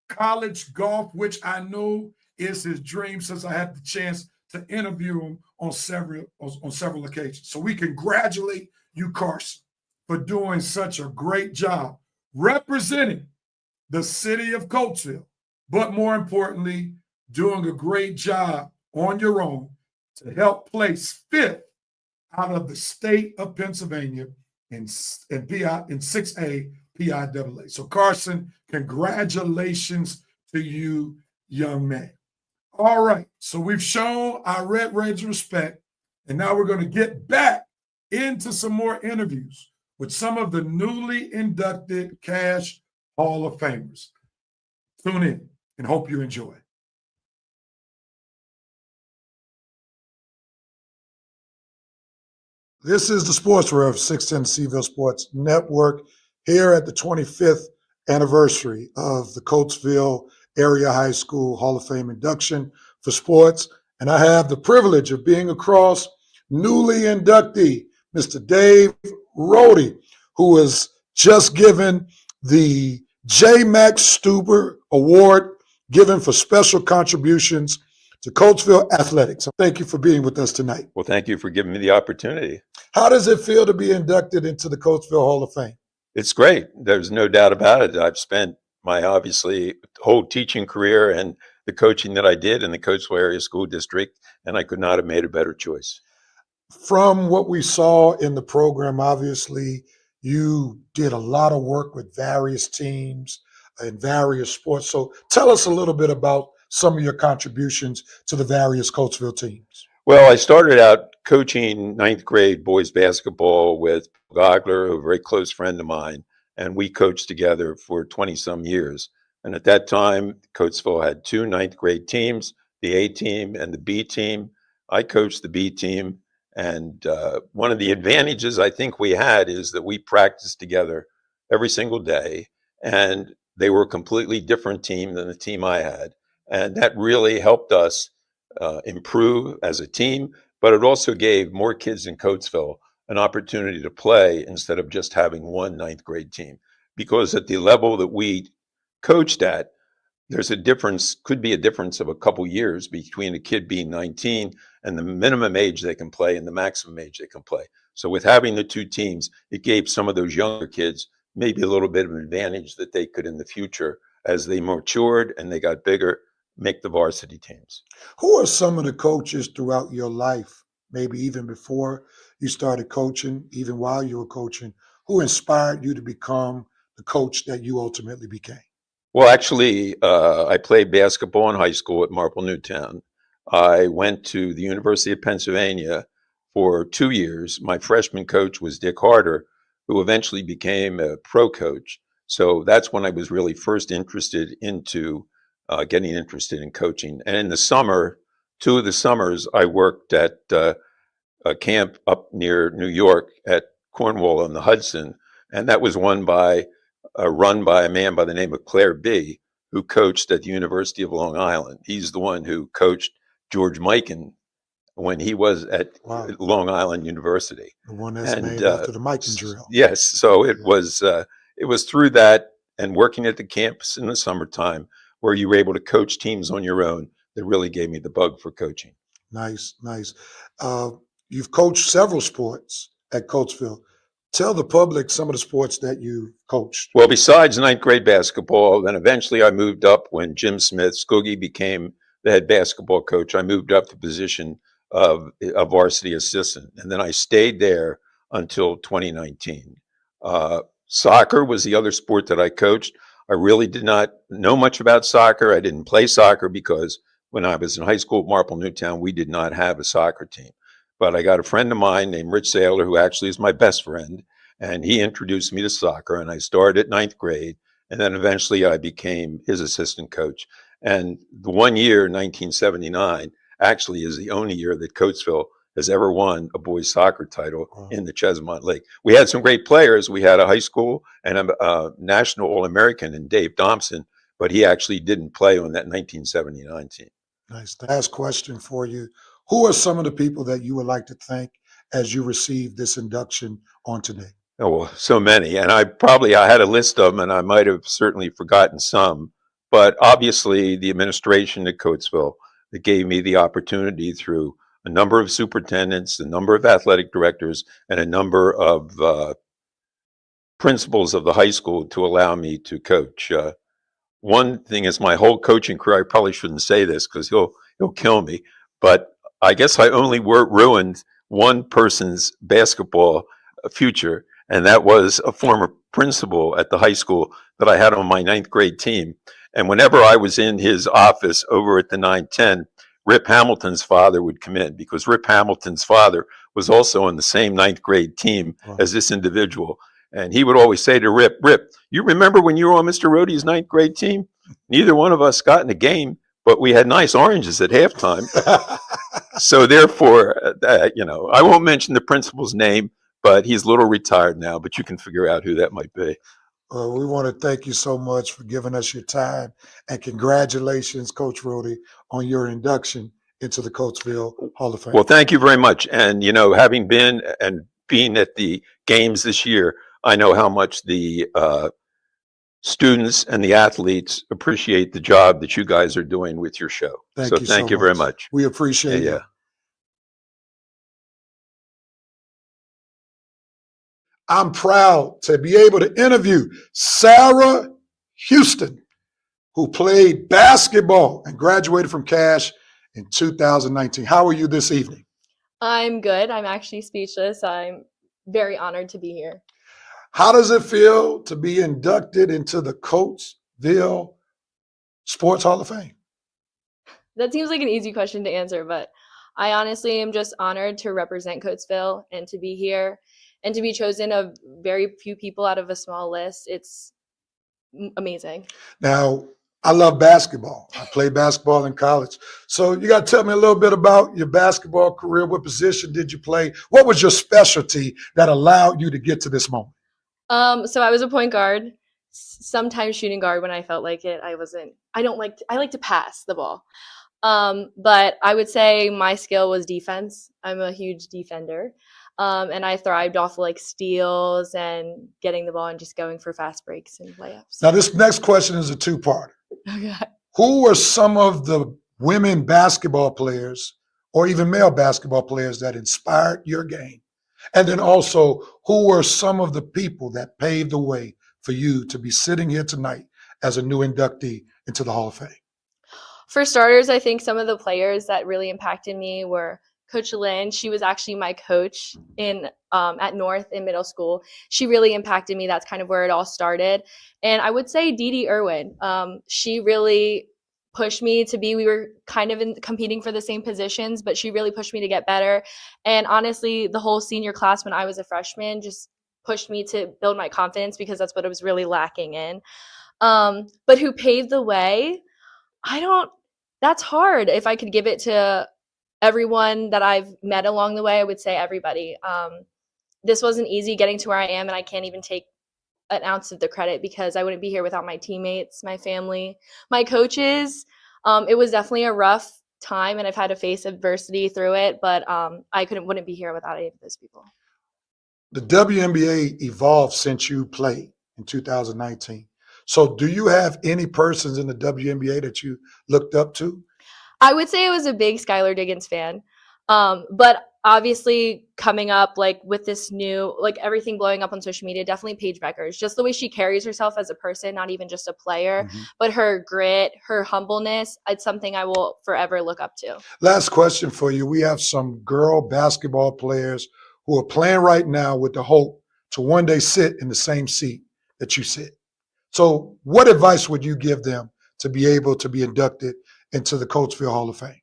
college golf, which I know is his dream since I had the chance to interview him on several occasions. So we congratulate you, Carson, for doing such a great job representing the city of Coatesville, but more importantly, doing a great job on your own to help place 5th out of the state of Pennsylvania in 6A PIAA. So Carson, congratulations to you, young man. All right, so we've shown our Red Raiders respect, and now we're going to get back into some more interviews with some of the newly inducted Cash Hall of Famers. Tune in and hope you enjoy. This is the Sports Rev 610 Seville Sports Network here at the 25th anniversary of the Coatesville Area High School Hall of Fame induction for sports. And I have the privilege of being across newly inductee, Mr. Dave Rohde, who was just given the J. Max Stuber Award given for special contributions to Coatesville athletics. So thank you for being with us tonight. Well, thank you for giving me the opportunity. How does it feel to be inducted into the Coatesville Hall of Fame? It's great. There's no doubt about it. I've spent my obviously whole teaching career and the coaching that I did in the Coatesville Area School District, and I could not have made a better choice. From what we saw in the program, obviously, you did a lot of work with various teams in various sports. So tell us a little bit about some of your contributions to the various Coatesville teams. Well, I started out coaching 9th grade boys basketball with Gogler, a very close friend of mine, and we coached together for 20-some years. And at that time, Coatesville had 2 9th grade teams, the A team and the B team. I coached the B team, and one of the advantages I think we had is that we practiced together every single day, and they were a completely different team than the team I had. And that really helped us improve as a team, but it also gave more kids in Coatesville an opportunity to play instead of just having one 9th grade team. Because at the level that we coached at, there's a difference, could be a difference of a couple years between a kid being 19 and the minimum age they can play and the maximum age they can play. So with having the 2 teams, it gave some of those younger kids maybe a little bit of an advantage that they could in the future, as they matured and they got bigger, make the varsity teams. Who are some of the coaches throughout your life, maybe even before you started coaching, even while you were coaching, who inspired you to become the coach that you ultimately became? Well, actually, I played basketball in high school at Marple Newtown. I went to the University of Pennsylvania for 2 years. My freshman coach was Dick Harder, who eventually became a pro coach. So that's when I was really first interested into getting interested in coaching. And in the summer, 2 of the summers, I worked at a camp up near New York at Cornwall on the Hudson. And that was run by a man by the name of Claire B., who coached at the University of Long Island. He's the one who coached George Mikan when he was at Long Island University. The one that's named after the Mikan drill. Yes. So it was through that and working at the campus in the summertime where you were able to coach teams on your own that really gave me the bug for coaching. Nice. You've coached several sports at Coatesville. Tell the public some of the sports that you coached. Well, besides 9th grade basketball, then eventually I moved up when Jim Smith, Skoogie, became the head basketball coach. I moved up the position of a varsity assistant. And then I stayed there until 2019. Soccer was the other sport that I coached. I really did not know much about soccer. I didn't play soccer because when I was in high school at Marple Newtown, we did not have a soccer team. But I got a friend of mine named Rich Saylor, who actually is my best friend, and he introduced me to soccer, and I started at 9th grade, and then eventually I became his assistant coach. And the one year, 1979, actually is the only year that Coatesville has ever won a boys soccer title in the Chesimont League. We had some great players. We had a high school and a national All-American in Dave Thompson, but he actually didn't play on that 1979 team. Nice. Last question for you. Who are some of the people that you would like to thank as you receive this induction on today? Oh, well, so many. And I had a list of them, and I might have certainly forgotten some. But obviously, the administration at Coatesville that gave me the opportunity through a number of superintendents, a number of athletic directors, and a number of principals of the high school to allow me to coach. One thing is my whole coaching career, I probably shouldn't say this because he'll kill me, but I guess I only ruined one person's basketball future, and that was a former principal at the high school that I had on my 9th grade team. And whenever I was in his office over at the 910, Rip Hamilton's father would come in because Rip Hamilton's father was also on the same 9th grade team as this individual. And he would always say to Rip, you remember when you were on Mr. Rohde's 9th grade team? Neither one of us got in a game, but we had nice oranges at halftime. So therefore, I won't mention the principal's name, but he's a little retired now, but you can figure out who that might be. We want to thank you so much for giving us your time, and congratulations, Coach Rohde, on your induction into the Coatesville Hall of Fame. Well, thank you very much. And, having been and being at the games this year, I know how much the students and the athletes appreciate the job that you guys are doing with your show. Thank you very much. We appreciate it. I'm proud to be able to interview Sarah Houston, who played basketball and graduated from Cash in 2019. How are you this evening? I'm good. I'm actually speechless. I'm very honored to be here. How does it feel to be inducted into the Coatesville Sports Hall of Fame? That seems like an easy question to answer, but I honestly am just honored to represent Coatesville and to be here and to be chosen of very few people out of a small list. It's amazing. Now, I love basketball. I played basketball in college. So you got to tell me a little bit about your basketball career. What position did you play? What was your specialty that allowed you to get to this moment? So I was a point guard, sometimes shooting guard when I felt like it. I like to pass the ball. But I would say my skill was defense. I'm a huge defender. And I thrived off of steals and getting the ball and just going for fast breaks and layups. Now, this next question is a two-parter. Okay. Who were some of the women basketball players or even male basketball players that inspired your game? And then also, who were some of the people that paved the way for you to be sitting here tonight as a new inductee into the Hall of Fame? For starters, I think some of the players that really impacted me were Coach Lynn. She was actually my coach at North in middle school. She really impacted me. That's kind of where it all started. And I would say Dee Dee Irwin. She really pushed me we were kind of competing for the same positions, but she really pushed me to get better. And honestly, the whole senior class when I was a freshman just pushed me to build my confidence because that's what I was really lacking in. But who paved the way? That's hard. If I could give it to everyone that I've met along the way, I would say everybody. This wasn't easy getting to where I am, and I can't even take an ounce of the credit because I wouldn't be here without my teammates, my family, my coaches. It was definitely a rough time, and I've had to face adversity through it, but I wouldn't be here without any of those people. The WNBA evolved since you played in 2019. So do you have any persons in the WNBA that you looked up to? I would say I was a big Skylar Diggins fan. But obviously coming up with this new, everything blowing up on social media, definitely Paige Beckers. Just the way she carries herself as a person, not even just a player, but her grit, her humbleness, it's something I will forever look up to. Last question for you. We have some girl basketball players who are playing right now with the hope to one day sit in the same seat that you sit. So what advice would you give them to be able to be inducted into the Coatesville Hall of Fame?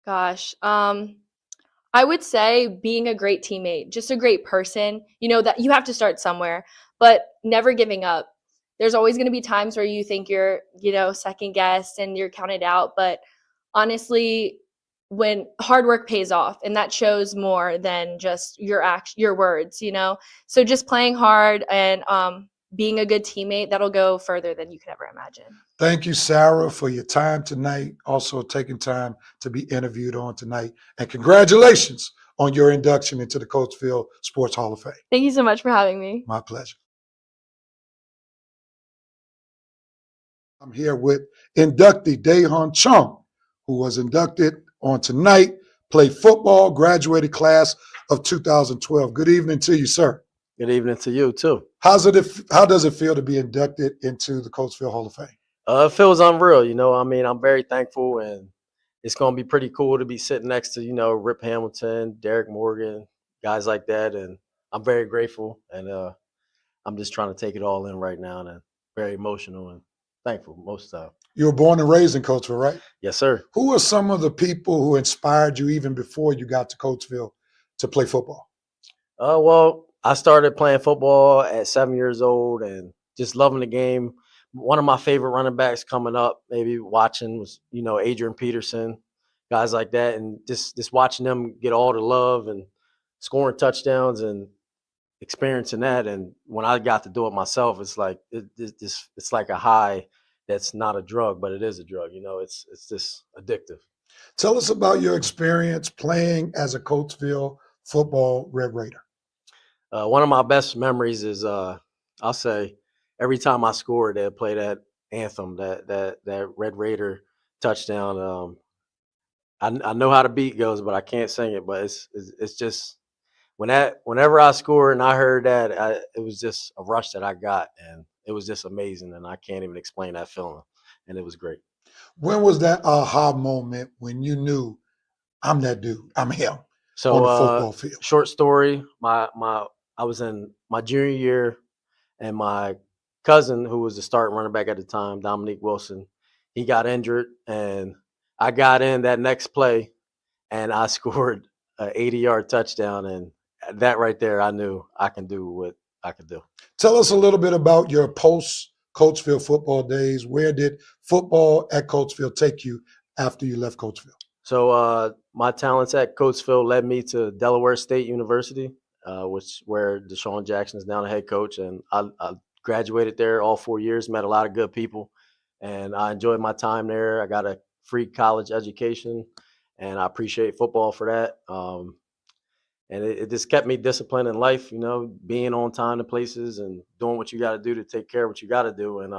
Gosh, I would say being a great teammate, just a great person, that you have to start somewhere, but never giving up. There's always going to be times where you think you're, second guessed and you're counted out. But honestly, when hard work pays off, and that shows more than just your words, So just playing hard and being a good teammate, that'll go further than you could ever imagine. Thank you, Sarah, for your time tonight, also taking time to be interviewed on tonight. And congratulations on your induction into the Coatesville Sports Hall of Fame. Thank you so much for having me. My pleasure. I'm here with inductee Daehan Chung, who was inducted on tonight, played football, graduated class of 2012. Good evening to you, sir. Good evening to you, too. How does it feel to be inducted into the Coatesville Hall of Fame? It feels unreal, I'm very thankful, and it's going to be pretty cool to be sitting next to, Rip Hamilton, Derek Morgan, guys like that, and I'm very grateful, and I'm just trying to take it all in right now, and very emotional and thankful most of the time. You were born and raised in Coatesville, right? Yes, sir. Who are some of the people who inspired you even before you got to Coatesville to play football? Well, I started playing football at 7 years old and just loving the game. One of my favorite running backs coming up, maybe watching, was, Adrian Peterson, guys like that. And just watching them get all the love and scoring touchdowns and experiencing that. And when I got to do it myself, it's like it's like a high that's not a drug, but it is a drug. It's just addictive. Tell us about your experience playing as a Coatesville football Red Raider. One of my best memories is, I'll say, every time I scored, they'd play that anthem, that Red Raider touchdown. I know how the beat goes, but I can't sing it. But it's just whenever I scored and I heard that, it was just a rush that I got, and it was just amazing. And I can't even explain that feeling, and it was great. When was that aha moment when you knew, I'm that dude, I'm him So on the football field? Short story, I was in my junior year, and my cousin, who was the starting running back at the time, Dominique Wilson, he got injured, and I got in that next play, and I scored an 80-yard touchdown, and that right there, I knew I can do what I could do. Tell us a little bit about your post-Coatesville football days. Where did football at Coatesville take you after you left Coatesville? So my talents at Coatesville led me to Delaware State University, where Deshaun Jackson is now the head coach, and I graduated there all 4 years, met a lot of good people, and I enjoyed my time there. I got a free college education, and I appreciate football for that. And it just kept me disciplined in life, being on time to places and doing what you got to do to take care of what you got to do, and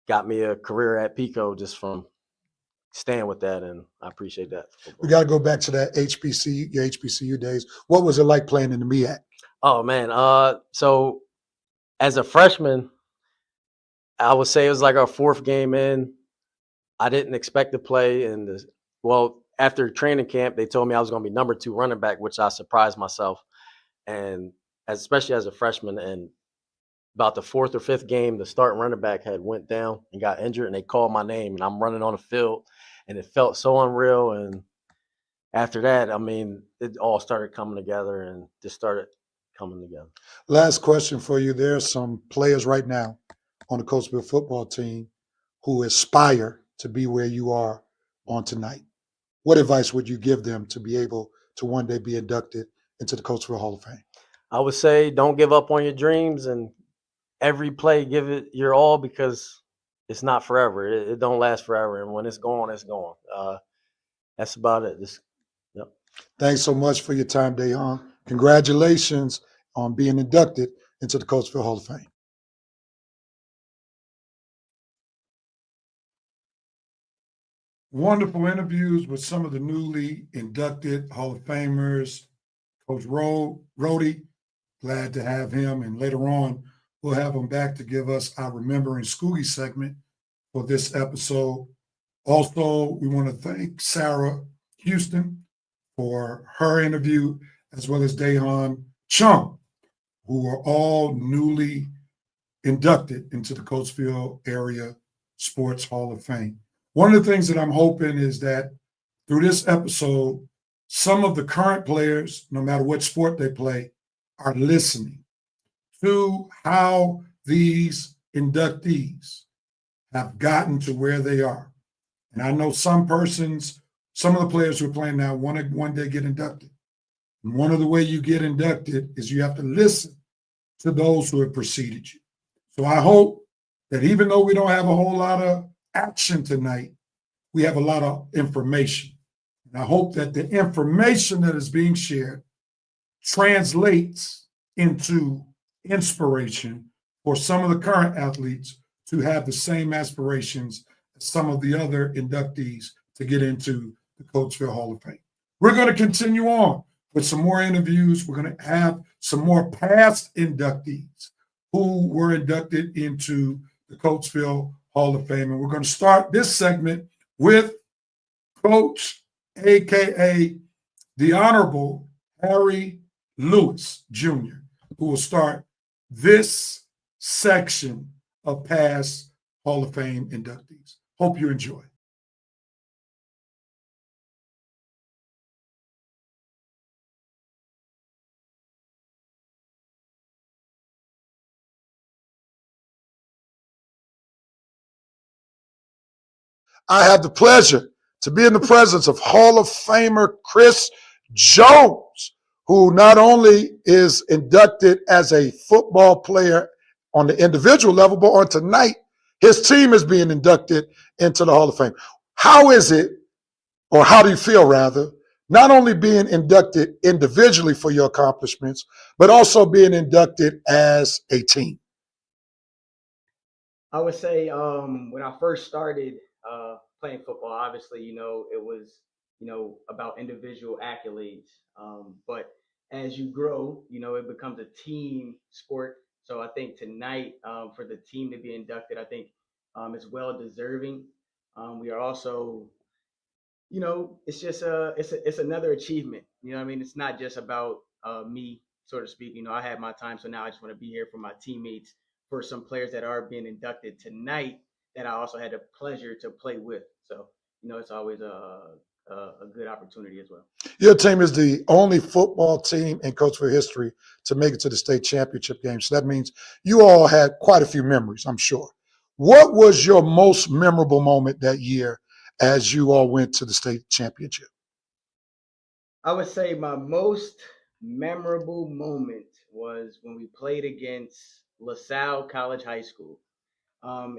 got me a career at Pico just from staying with that, and I appreciate that. We got to go back to that your HBCU days. What was it like playing in the MEAC? Oh, man. So as a freshman, I would say it was like our fourth game in. I didn't expect to play after training camp, they told me I was going to be number 2 running back, which I surprised myself. And especially as a freshman, and about the 4th or 5th game, the starting running back had went down and got injured, and they called my name, and I'm running on the field, and it felt so unreal. And after that, it all started coming together, and just started coming together. Last question for you. There are some players right now on the Coatesville football team who aspire to be where you are on tonight. What advice would you give them to be able to one day be inducted into the Coatesville Hall of Fame? I would say don't give up on your dreams, and every play, give it your all, because it's not forever. It don't last forever, and when it's gone, it's gone. That's about it. Yep. Thanks so much for your time, Daehan. Congratulations on being inducted into the Coatesville Hall of Fame. Wonderful interviews with some of the newly inducted Hall of Famers. Coach Rhodey, glad to have him. And later on, we'll have him back to give us our Remembering Scoogie segment for this episode. Also, we want to thank Sarah Houston for her interview, as well as Daehan Chung, who are all newly inducted into the Coatesville Area Sports Hall of Fame. One of the things that I'm hoping is that through this episode, some of the current players, no matter what sport they play, are listening to how these inductees have gotten to where they are. And I know some of the players who are playing now want to one day get inducted. And one of the way you get inducted is you have to listen to those who have preceded you. So I hope that even though we don't have a whole lot of action tonight, we have a lot of information. And I hope that the information that is being shared translates into inspiration for some of the current athletes to have the same aspirations as some of the other inductees to get into the Coatesville Hall of Fame. We're going to continue on with some more interviews. We're going to have some more past inductees who were inducted into the Coatesville Hall of Fame. And we're going to start this segment with Coach, AKA the Honorable Harry Lewis Jr., who will start this section of past Hall of Fame inductees. Hope you enjoy. I have the pleasure to be in the presence of Hall of Famer Chris Jones, who not only is inducted as a football player on the individual level, but on tonight, his team is being inducted into the Hall of Fame. How is it, or how do you feel rather, not only being inducted individually for your accomplishments, but also being inducted as a team? I would say when I first started playing football, obviously, it was, about individual accolades. But as you grow, it becomes a team sport. So I think tonight, for the team to be inducted, I think it's well deserving. We are also, it's just it's another achievement. I mean, it's not just about me, so to speak. I had my time, so now I just want to be here for my teammates, for some players that are being inducted tonight that I also had the pleasure to play with. So, it's always a good opportunity as well. Your team is the only football team in Coatesville history to make it to the state championship game. So that means you all had quite a few memories, I'm sure. What was your most memorable moment that year as you all went to the state championship? I would say my most memorable moment was when we played against LaSalle College High School.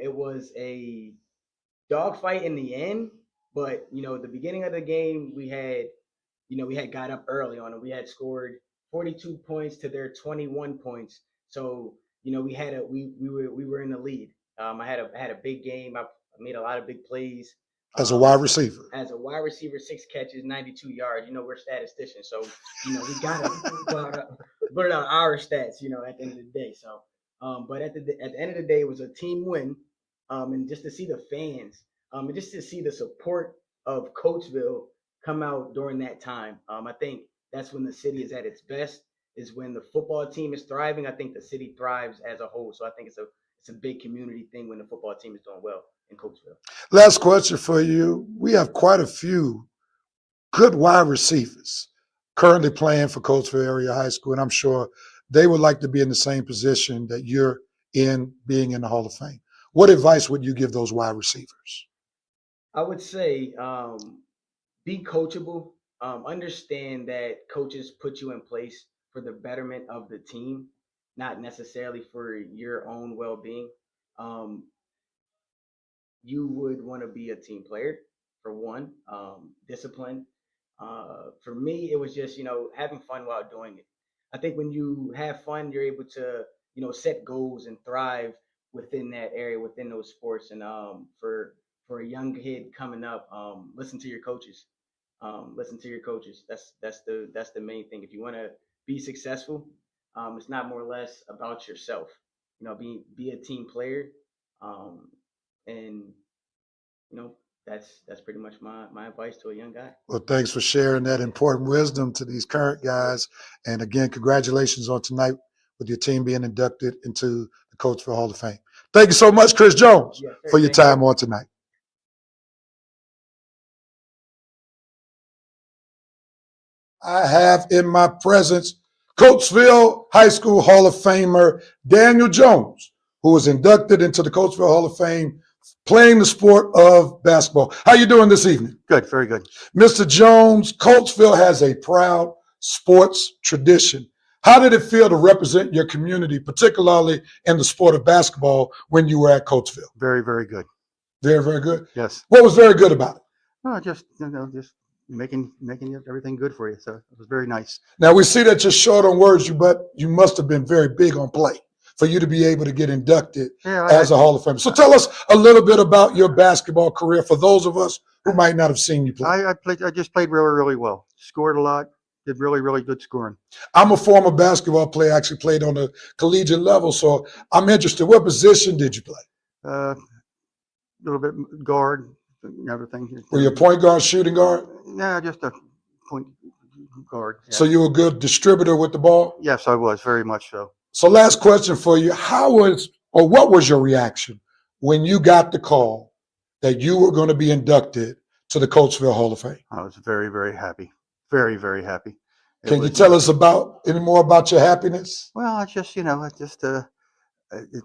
It was a dogfight in the end, but the beginning of the game we had got up early on it. We had scored 42 points to their 21 points. So, we were in the lead. I had a big game. I made a lot of big plays. As a wide receiver. As a wide receiver, 6 catches, 92 yards. We're statisticians, so we gotta put out our stats. At the end of the day. So, but at the end of the day, it was a team win. And just to see the fans, and just to see the support of Coatesville come out during that time. I think that's when the city is at its best, is when the football team is thriving. I think the city thrives as a whole. So I think it's a big community thing when the football team is doing well in Coatesville. Last question for you. We have quite a few good wide receivers currently playing for Coatesville Area High School, and I'm sure they would like to be in the same position that you're in, being in the Hall of Fame. What advice would you give those wide receivers? I would say be coachable. Understand that coaches put you in place for the betterment of the team, not necessarily for your own well-being. You would want to be a team player, for one. Discipline. For me, it was just having fun while doing it. I think when you have fun, you're able to set goals and thrive within that area, within those sports. And for a young kid coming up, listen to your coaches. Listen to your coaches. That's the main thing. If you want to be successful, it's not more or less about yourself. Be a team player, and that's pretty much my advice to a young guy. Well, thanks for sharing that important wisdom to these current guys. And again, congratulations on tonight with your team being inducted into the Coatesville Hall of Fame. Thank you so much, Chris Jones, Yes, sir. for your Thank you. time on tonight. I have in my presence Coatesville High School Hall of Famer Daniel Jones, who was inducted into the Coatesville Hall of Fame playing the sport of basketball. How you doing this evening? Good, very good. Mr. Jones, Coatesville has a proud sports tradition. How did it feel to represent your community, particularly in the sport of basketball, when you were at Coatesville? Very, very good. Very, very good. Yes. What was very good about it? Oh, just just making everything good for you. So it was very nice. Now, we see that you're short on words, but you must have been very big on play for you to be able to get inducted as a Hall of Famer. So tell us a little bit about your basketball career for those of us who might not have seen you play. I just played really, really well. Scored a lot. Did really, really good scoring. I'm a former basketball player. I actually played on the collegiate level, so I'm interested. What position did you play? A little bit guard, everything. Were you a point guard, shooting guard? Yeah, just a point guard. Yeah. So you were a good distributor with the ball? Yes, I was, very much so. So last question for you. What was your reaction when you got the call that you were going to be inducted to the Coatesville Hall of Fame? I was very, very happy. Very, very happy. Can you tell us any more about your happiness? Well, it's just,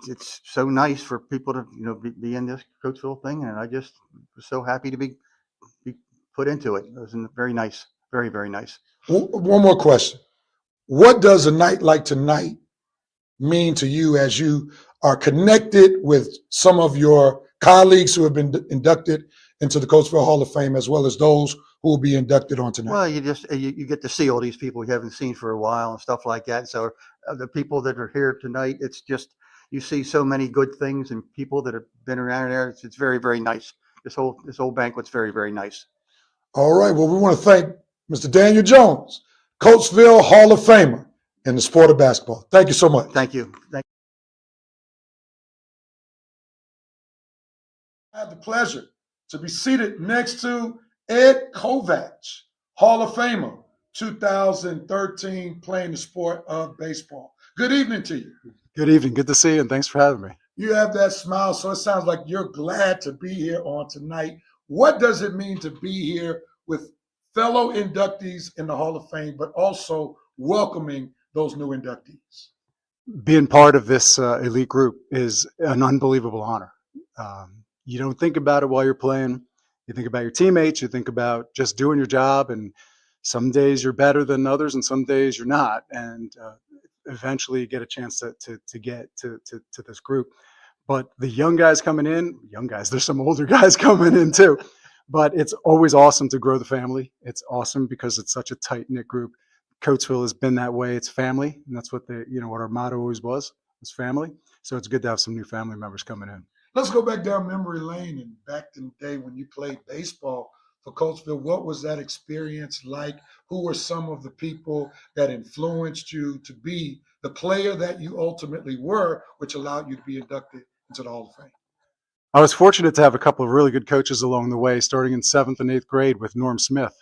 it's so nice for people to, be in this Coatesville thing. And I just was so happy to be put into it. It was very nice. Very, very nice. One more question. What does a night like tonight mean to you as you are connected with some of your colleagues who have been inducted into the Coatesville Hall of Fame, as well as those who will be inducted on tonight? Well, you get to see all these people you haven't seen for a while and stuff like that. So the people that are here tonight, it's just, you see so many good things and people that have been around there. It's very, very nice. This whole banquet's very, very nice. All right. Well, we want to thank Mr. Daniel Jones, Coatesville Hall of Famer in the sport of basketball. Thank you so much. Thank you. I have the pleasure to be seated next to Ed Kovacs, Hall of Famer, 2013, playing the sport of baseball. Good evening to you. Good evening. Good to see you, and thanks for having me. You have that smile, so it sounds like you're glad to be here on tonight. What does it mean to be here with fellow inductees in the Hall of Fame, but also welcoming those new inductees? Being part of this elite group is an unbelievable honor. You don't think about it while you're playing. You think about your teammates. You think about just doing your job. And some days you're better than others, and some days you're not. And eventually you get a chance to get to this group. But the young guys coming in, there's some older guys coming in too. But it's always awesome to grow the family. It's awesome because it's such a tight-knit group. Coatesville has been that way. It's family, and that's what what our motto always was family. So it's good to have some new family members coming in. Let's go back down memory lane and back in the day when you played baseball for Coatesville. What was that experience like? Who were some of the people that influenced you to be the player that you ultimately were, which allowed you to be inducted into the Hall of Fame? I was fortunate to have a couple of really good coaches along the way, starting in 7th and 8th grade with Norm Smith.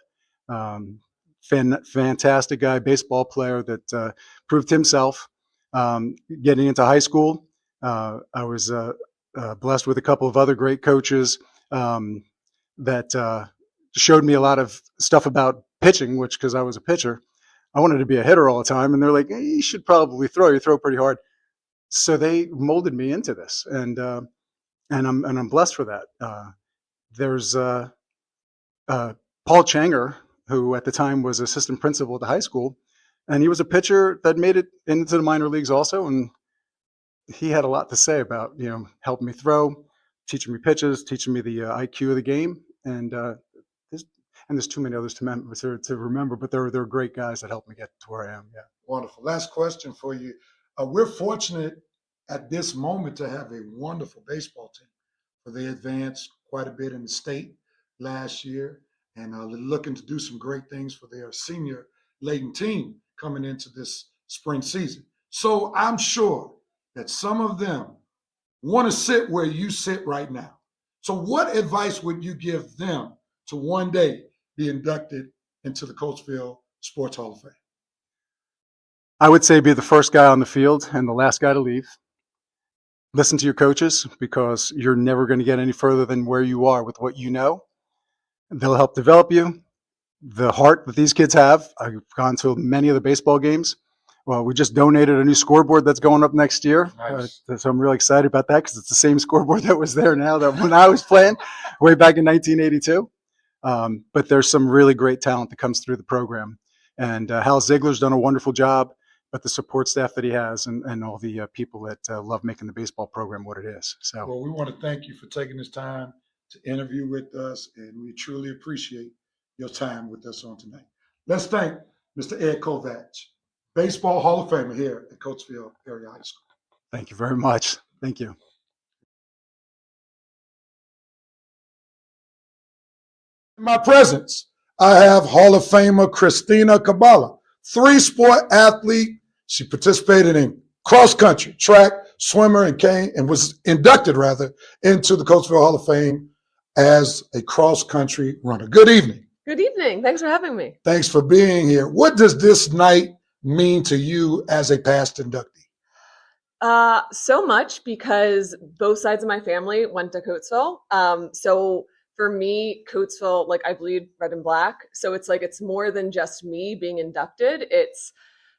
Fantastic guy, baseball player that proved himself. Getting into high school, I was blessed with a couple of other great coaches that showed me a lot of stuff about pitching, which, because I was a pitcher, I wanted to be a hitter all the time. And they're like, hey, you should probably throw. You throw pretty hard. So they molded me into this, and I'm blessed for that. There's Paul Changer, who at the time was assistant principal at the high school, and he was a pitcher that made it into the minor leagues also. And he had a lot to say about, helping me throw, teaching me pitches, teaching me the IQ of the game. And there's too many others to remember, but they're great guys that helped me get to where I am. Yeah. Wonderful. Last question for you. We're fortunate at this moment to have a wonderful baseball team. They advanced quite a bit in the state last year, and looking to do some great things for their senior laden team coming into this spring season. So I'm sure that some of them want to sit where you sit right now. So what advice would you give them to one day be inducted into the Coatesville Sports Hall of Fame? I would say be the first guy on the field and the last guy to leave. Listen to your coaches, because you're never going to get any further than where you are with what you know. They'll help develop you. The heart that these kids have, I've gone to many of the baseball games. Well, we just donated a new scoreboard that's going up next year. Nice. So I'm really excited about that, because it's the same scoreboard that was there now that when I was playing way back in 1982. But there's some really great talent that comes through the program. And Hal Ziegler's done a wonderful job, but the support staff that he has and all the people that love making the baseball program what it is. So, Well, we want to thank you for taking this time to interview with us, and we truly appreciate your time with us on tonight. Let's thank Mr. Ed Kovacs, Baseball Hall of Famer here at Coatesville Area High School. thank you very much. Thank you. In my presence, I have Hall of Famer Christina Cabala, three-sport athlete. She participated in cross country, track, swimmer, and was inducted into the Coatesville Hall of Fame as a cross country runner. Good evening. Good evening. Thanks for having me. Thanks for being here. What does this night mean to you as a past inductee? So much, because both sides of my family went to Coatesville. So for me, Coatesville, like, I bleed red and black. So it's more than just me being inducted. It's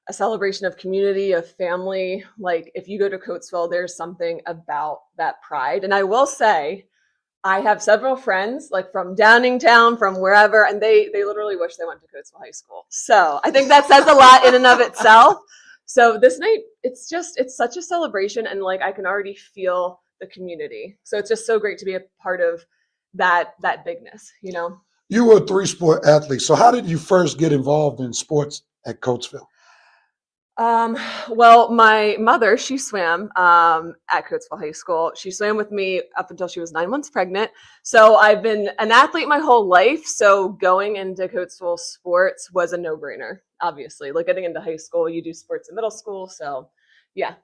a celebration of community, of family. Like, if you go to Coatesville, there's something about that pride. And I will say, I have several friends, like, from Downingtown, from wherever, and they literally wish they went to Coatesville High School. So I think that says a lot in and of itself. So this night, it's such a celebration, and, like, I can already feel the community. So it's just so great to be a part of that bigness, you know? You were a three-sport athlete. So how did you first get involved in sports at Coatesville? Well, my mother, she swam at Coatesville High School. She swam with me up until she was 9 months pregnant. So I've been an athlete my whole life. So going into Coatesville sports was a no-brainer, obviously. Like, getting into high school, you do sports in middle school. So yeah.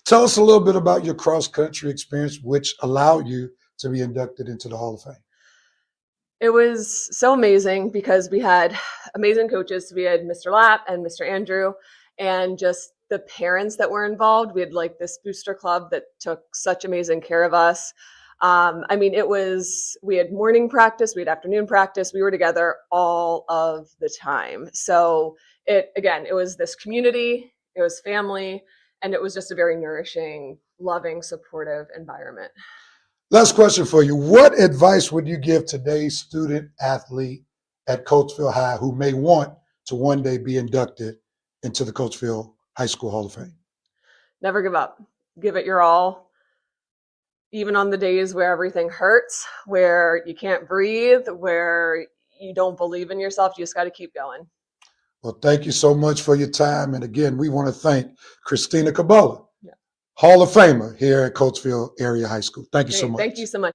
Tell us a little bit about your cross-country experience, which allowed you to be inducted into the Hall of Fame. It was so amazing because we had amazing coaches. We had Mr. Lapp and Mr. Andrew, and just the parents that were involved. We had, like, this booster club that took such amazing care of us. I mean, we had morning practice, we had afternoon practice. We were together all of the time. So it was this community, it was family, and it was just a very nourishing, loving, supportive environment. Last question for you. What advice would you give today's student athlete at Coatesville High who may want to one day be inducted into the Coatesville High School Hall of Fame? Never give up. Give it your all. Even on the days where everything hurts, where you can't breathe, where you don't believe in yourself, you just got to keep going. Well, thank you so much for your time. And again, we want to thank Christina Cabala, Hall of Famer here at Coatesville Area High School. Thank you so much. Thank you so much.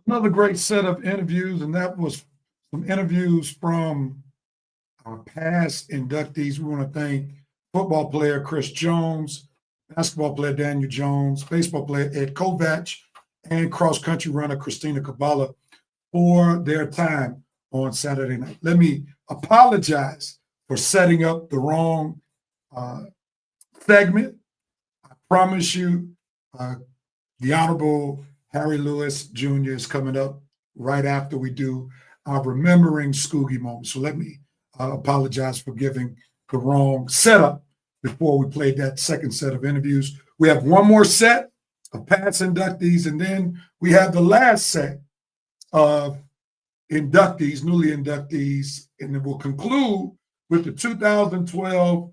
Another great set of interviews, and that was some interviews from our past inductees. We want to thank football player Chris Jones, basketball player Daniel Jones, baseball player Ed Kovacs, and cross-country runner Christina Cabala for their time on Saturday night. Let me apologize for setting up the wrong segment. I promise you, the Honorable Harry Lewis Jr. is coming up right after we do our Remembering Scoogie moment. So let me apologize for giving the wrong setup before we played that second set of interviews. We have one more set of past inductees, and then we have the last set of inductees, newly inductees, and then we'll conclude with the 2012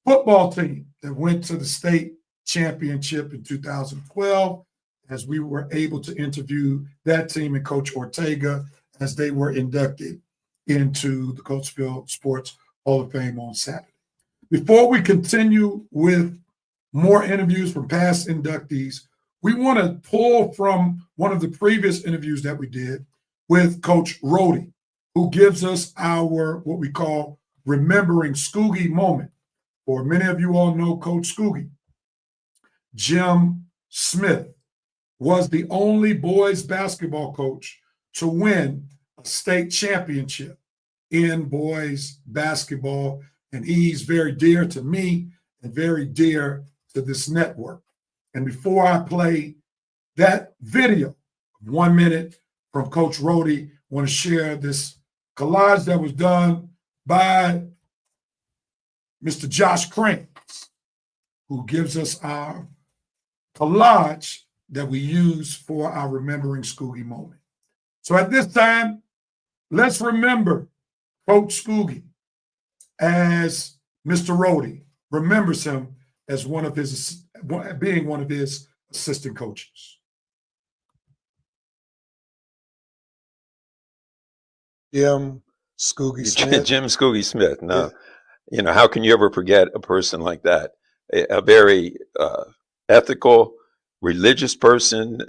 football team that went to the state championship in 2012, as we were able to interview that team and Coach Ortega as they were inducted into the Coatesville Sports Hall of Fame on Saturday. Before we continue with more interviews from past inductees, we want to pull from one of the previous interviews that we did with Coach Rody, who gives us our what we call Remembering Scoogie moment. For many of you all know Coach Scoogie. Jim Smith was the only boys basketball coach to win a state championship in boys basketball. And he's very dear to me and very dear to this network. And before I play that video, 1 minute from Coach Rhodey, I want to share this collage that was done by Mr. Josh Cranes, who gives us our collage that we use for our Remembering Scoogie moment. So at this time, let's remember Coach Scoogie as Mr. Rhodey remembers him as being one of his assistant coaches. Jim Scoogie Smith. Jim Scoogie Smith. No, how can you ever forget a person like that? A very ethical, religious person.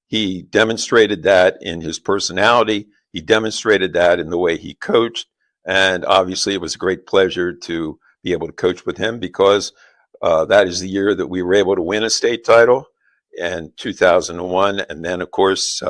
He demonstrated that in his personality. He demonstrated that in the way he coached. And obviously, it was a great pleasure to be able to coach with him because that is the year that we were able to win a state title in 2001. And then, of course,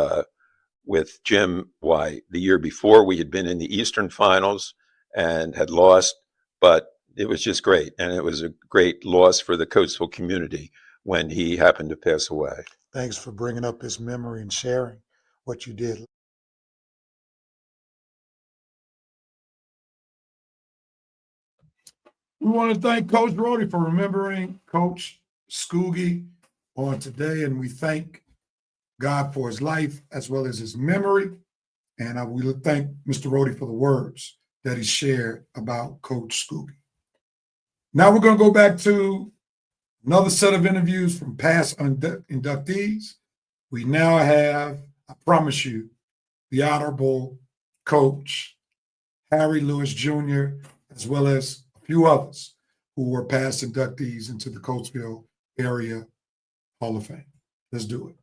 with Jim, the year before we had been in the Eastern Finals and had lost, but it was just great. And it was a great loss for the Coatesville community when he happened to pass away. Thanks for bringing up his memory and sharing what you did. We want to thank Coach Rhodey for remembering Coach Scoogie on today, and we thank God for his life as well as his memory. And we thank Mr. Rhodey for the words that he shared about Coach Scoogie. Now we're going to go back to another set of interviews from past inductees. We now have, I promise you, the Honorable Coach Harry Lewis Jr., as well as a few others who were past inductees into the Coatesville Area Hall of Fame. Let's do it.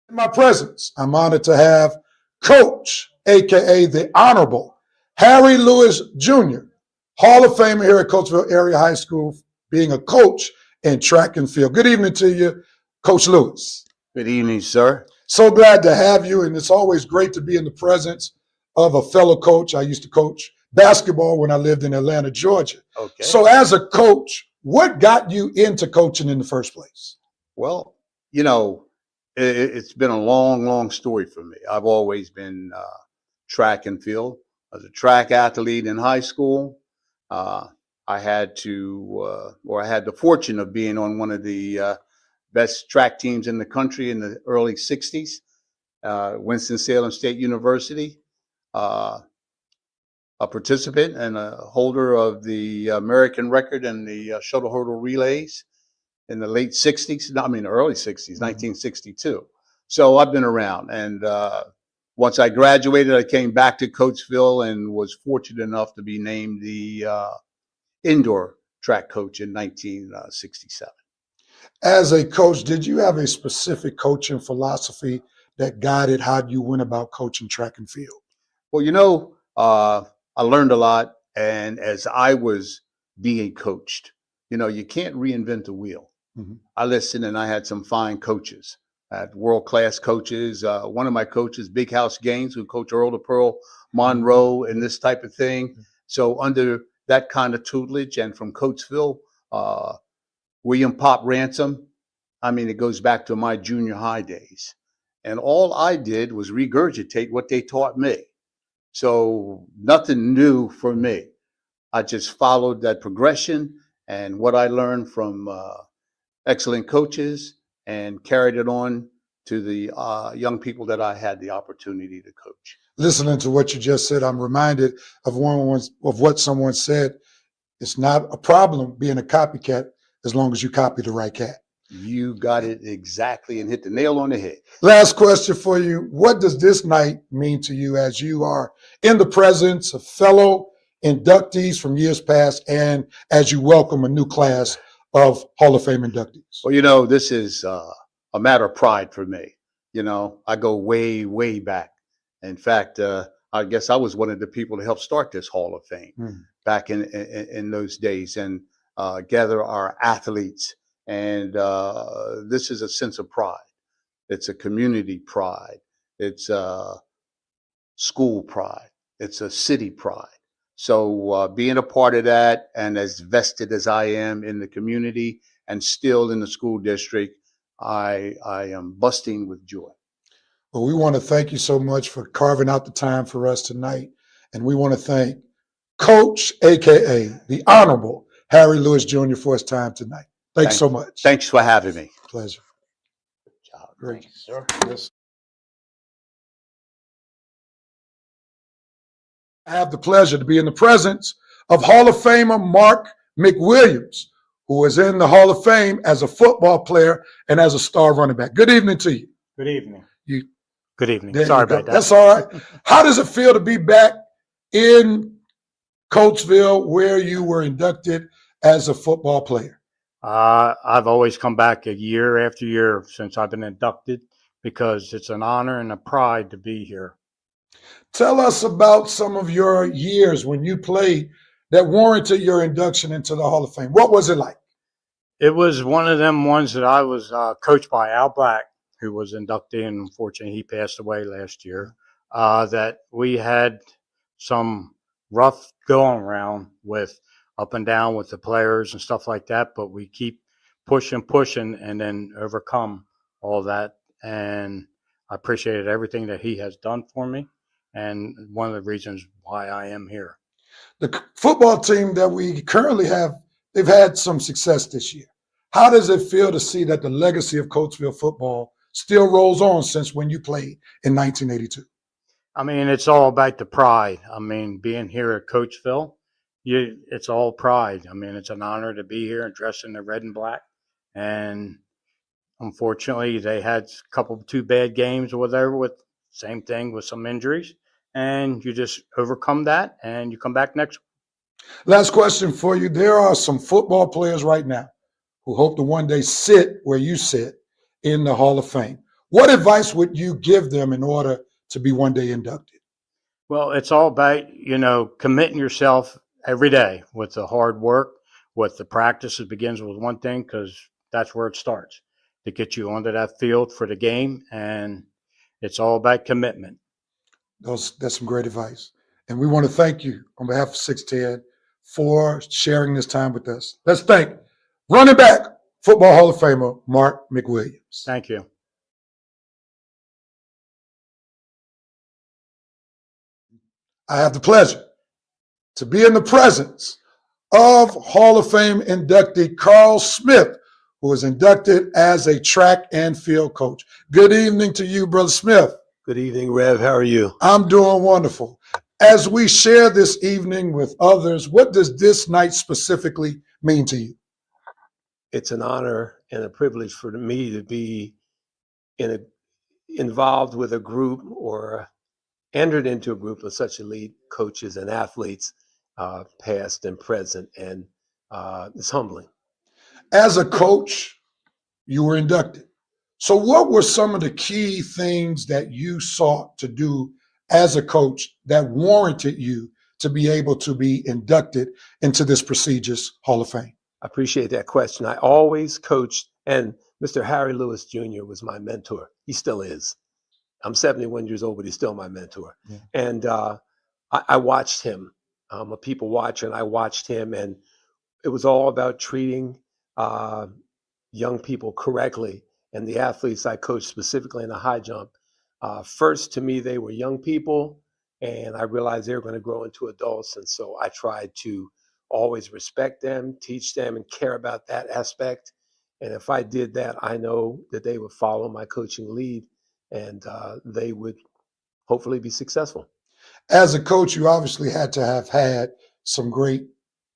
In my presence, I'm honored to have Coach, aka the Honorable Harry Lewis Jr., Hall of Famer here at Coatesville Area High School, being a coach in track and field. Good evening to you, Coach Lewis. Good evening, sir. So glad to have you, and it's always great to be in the presence of a fellow coach. I used to coach basketball when I lived in Atlanta, Georgia. Okay. So as a coach, what got you into coaching in the first place? Well, it's been a long, long story for me. I've always been track and field. I was a track athlete in high school. I had the fortune of being on one of the best track teams in the country in the early 60s, Winston-Salem State University, a participant and a holder of the American record in the shuttle hurdle relays in the early 60s, 1962. So I've been around. And once I graduated, I came back to Coatesville and was fortunate enough to be named the indoor track coach in 1967. As a coach, did you have a specific coaching philosophy that guided how you went about coaching track and field? Well, I learned a lot. And as I was being coached, you can't reinvent the wheel. Mm-hmm. I listened and I had some fine coaches. I had world-class coaches. One of my coaches, Big House Gaines, who coached Earl to Pearl, Monroe, and this type of thing. Mm-hmm. So under that kind of tutelage and from Coatesville, William Pop Ransom, it goes back to my junior high days. And all I did was regurgitate what they taught me. So nothing new for me. I just followed that progression and what I learned from excellent coaches and carried it on to the young people that I had the opportunity to coach. Listening to what you just said, I'm reminded of what someone said. It's not a problem being a copycat as long as you copy the right cat. You got it exactly and hit the nail on the head. Last question for you. What does this night mean to you as you are in the presence of fellow inductees from years past and as you welcome a new class of Hall of Fame inductees? Well, this is a a matter of pride for me. You know, I go way, way back. In fact, I guess I was one of the people to help start this Hall of Fame back in those days, and gather our athletes. And this is a sense of pride. It's a community pride. It's a school pride. It's a city pride. So being a part of that, and as vested as I am in the community and still in the school district, I am busting with joy. Well, we want to thank you so much for carving out the time for us tonight. And we want to thank Coach, AKA the Honorable Harry Lewis Jr. for his time tonight. Thanks so much. Thanks for having me. Pleasure. Great. Sir. Yes. I have the pleasure to be in the presence of Hall of Famer Mark McWilliams, who is in the Hall of Fame as a football player and as a star running back. Good evening to you. Good evening. You, Good evening. there Sorry you go. about that. That's all right. How does it feel to be back in Coatesville where you were inducted as a football player? I've always come back a year after year since I've been inducted because it's an honor and a pride to be here. Tell us about some of your years when you played that warranted your induction into the Hall of Fame. What was it like? It was one of them ones that I was coached by Al Black, who was inducted, and unfortunately he passed away last year, that we had some rough going around with up and down with the players and stuff like that, but we keep pushing and then overcome all that. And I appreciated everything that he has done for me, and one of the reasons why I am here. The football team that we currently have, they've had some success this year. How does it feel to see that the legacy of Coatesville football still rolls on since when you played in 1982? I mean, it's all about the pride. I mean, being here at Coatesville, it's all pride. I mean, it's an honor to be here and dressed in the red and black. And unfortunately, they had two bad games or whatever, with same thing with some injuries. And you just overcome that and you come back next. Last question for you. There are some football players right now who hope to one day sit where you sit in the Hall of Fame. What advice would you give them in order to be one day inducted? Well, it's all about, committing yourself every day with the hard work, with the practice. It begins with one thing, because that's where it starts, to get you onto that field for the game. And it's all about commitment. That's some great advice. And we want to thank you on behalf of 610 for sharing this time with us. Let's thank running back, Football Hall of Famer, Mark McWilliams. Thank you. I have the pleasure to be in the presence of Hall of Fame inductee Carl Smith, who was inducted as a track and field coach. Good evening to you, Brother Smith. Good evening, Rev. How are you? I'm doing wonderful. As we share this evening with others, what does this night specifically mean to you? It's an honor and a privilege for me to be involved with a group, or entered into a group of such elite coaches and athletes, past and present, and it's humbling. As a coach, you were inducted. So what were some of the key things that you sought to do as a coach that warranted you to be able to be inducted into this prestigious Hall of Fame? I appreciate that question. I always coached, and Mr. Harry Lewis Jr. was my mentor. He still is. I'm 71 years old, but he's still my mentor. Yeah. And I watched him. I'm a people watcher, and I watched him, and it was all about treating young people correctly. And the athletes I coached, specifically in the high jump, first, to me, they were young people, and I realized they were going to grow into adults. And so I tried to always respect them, teach them, and care about that aspect. And if I did that, I know that they would follow my coaching lead, and they would hopefully be successful. As a coach, you obviously had to have had some great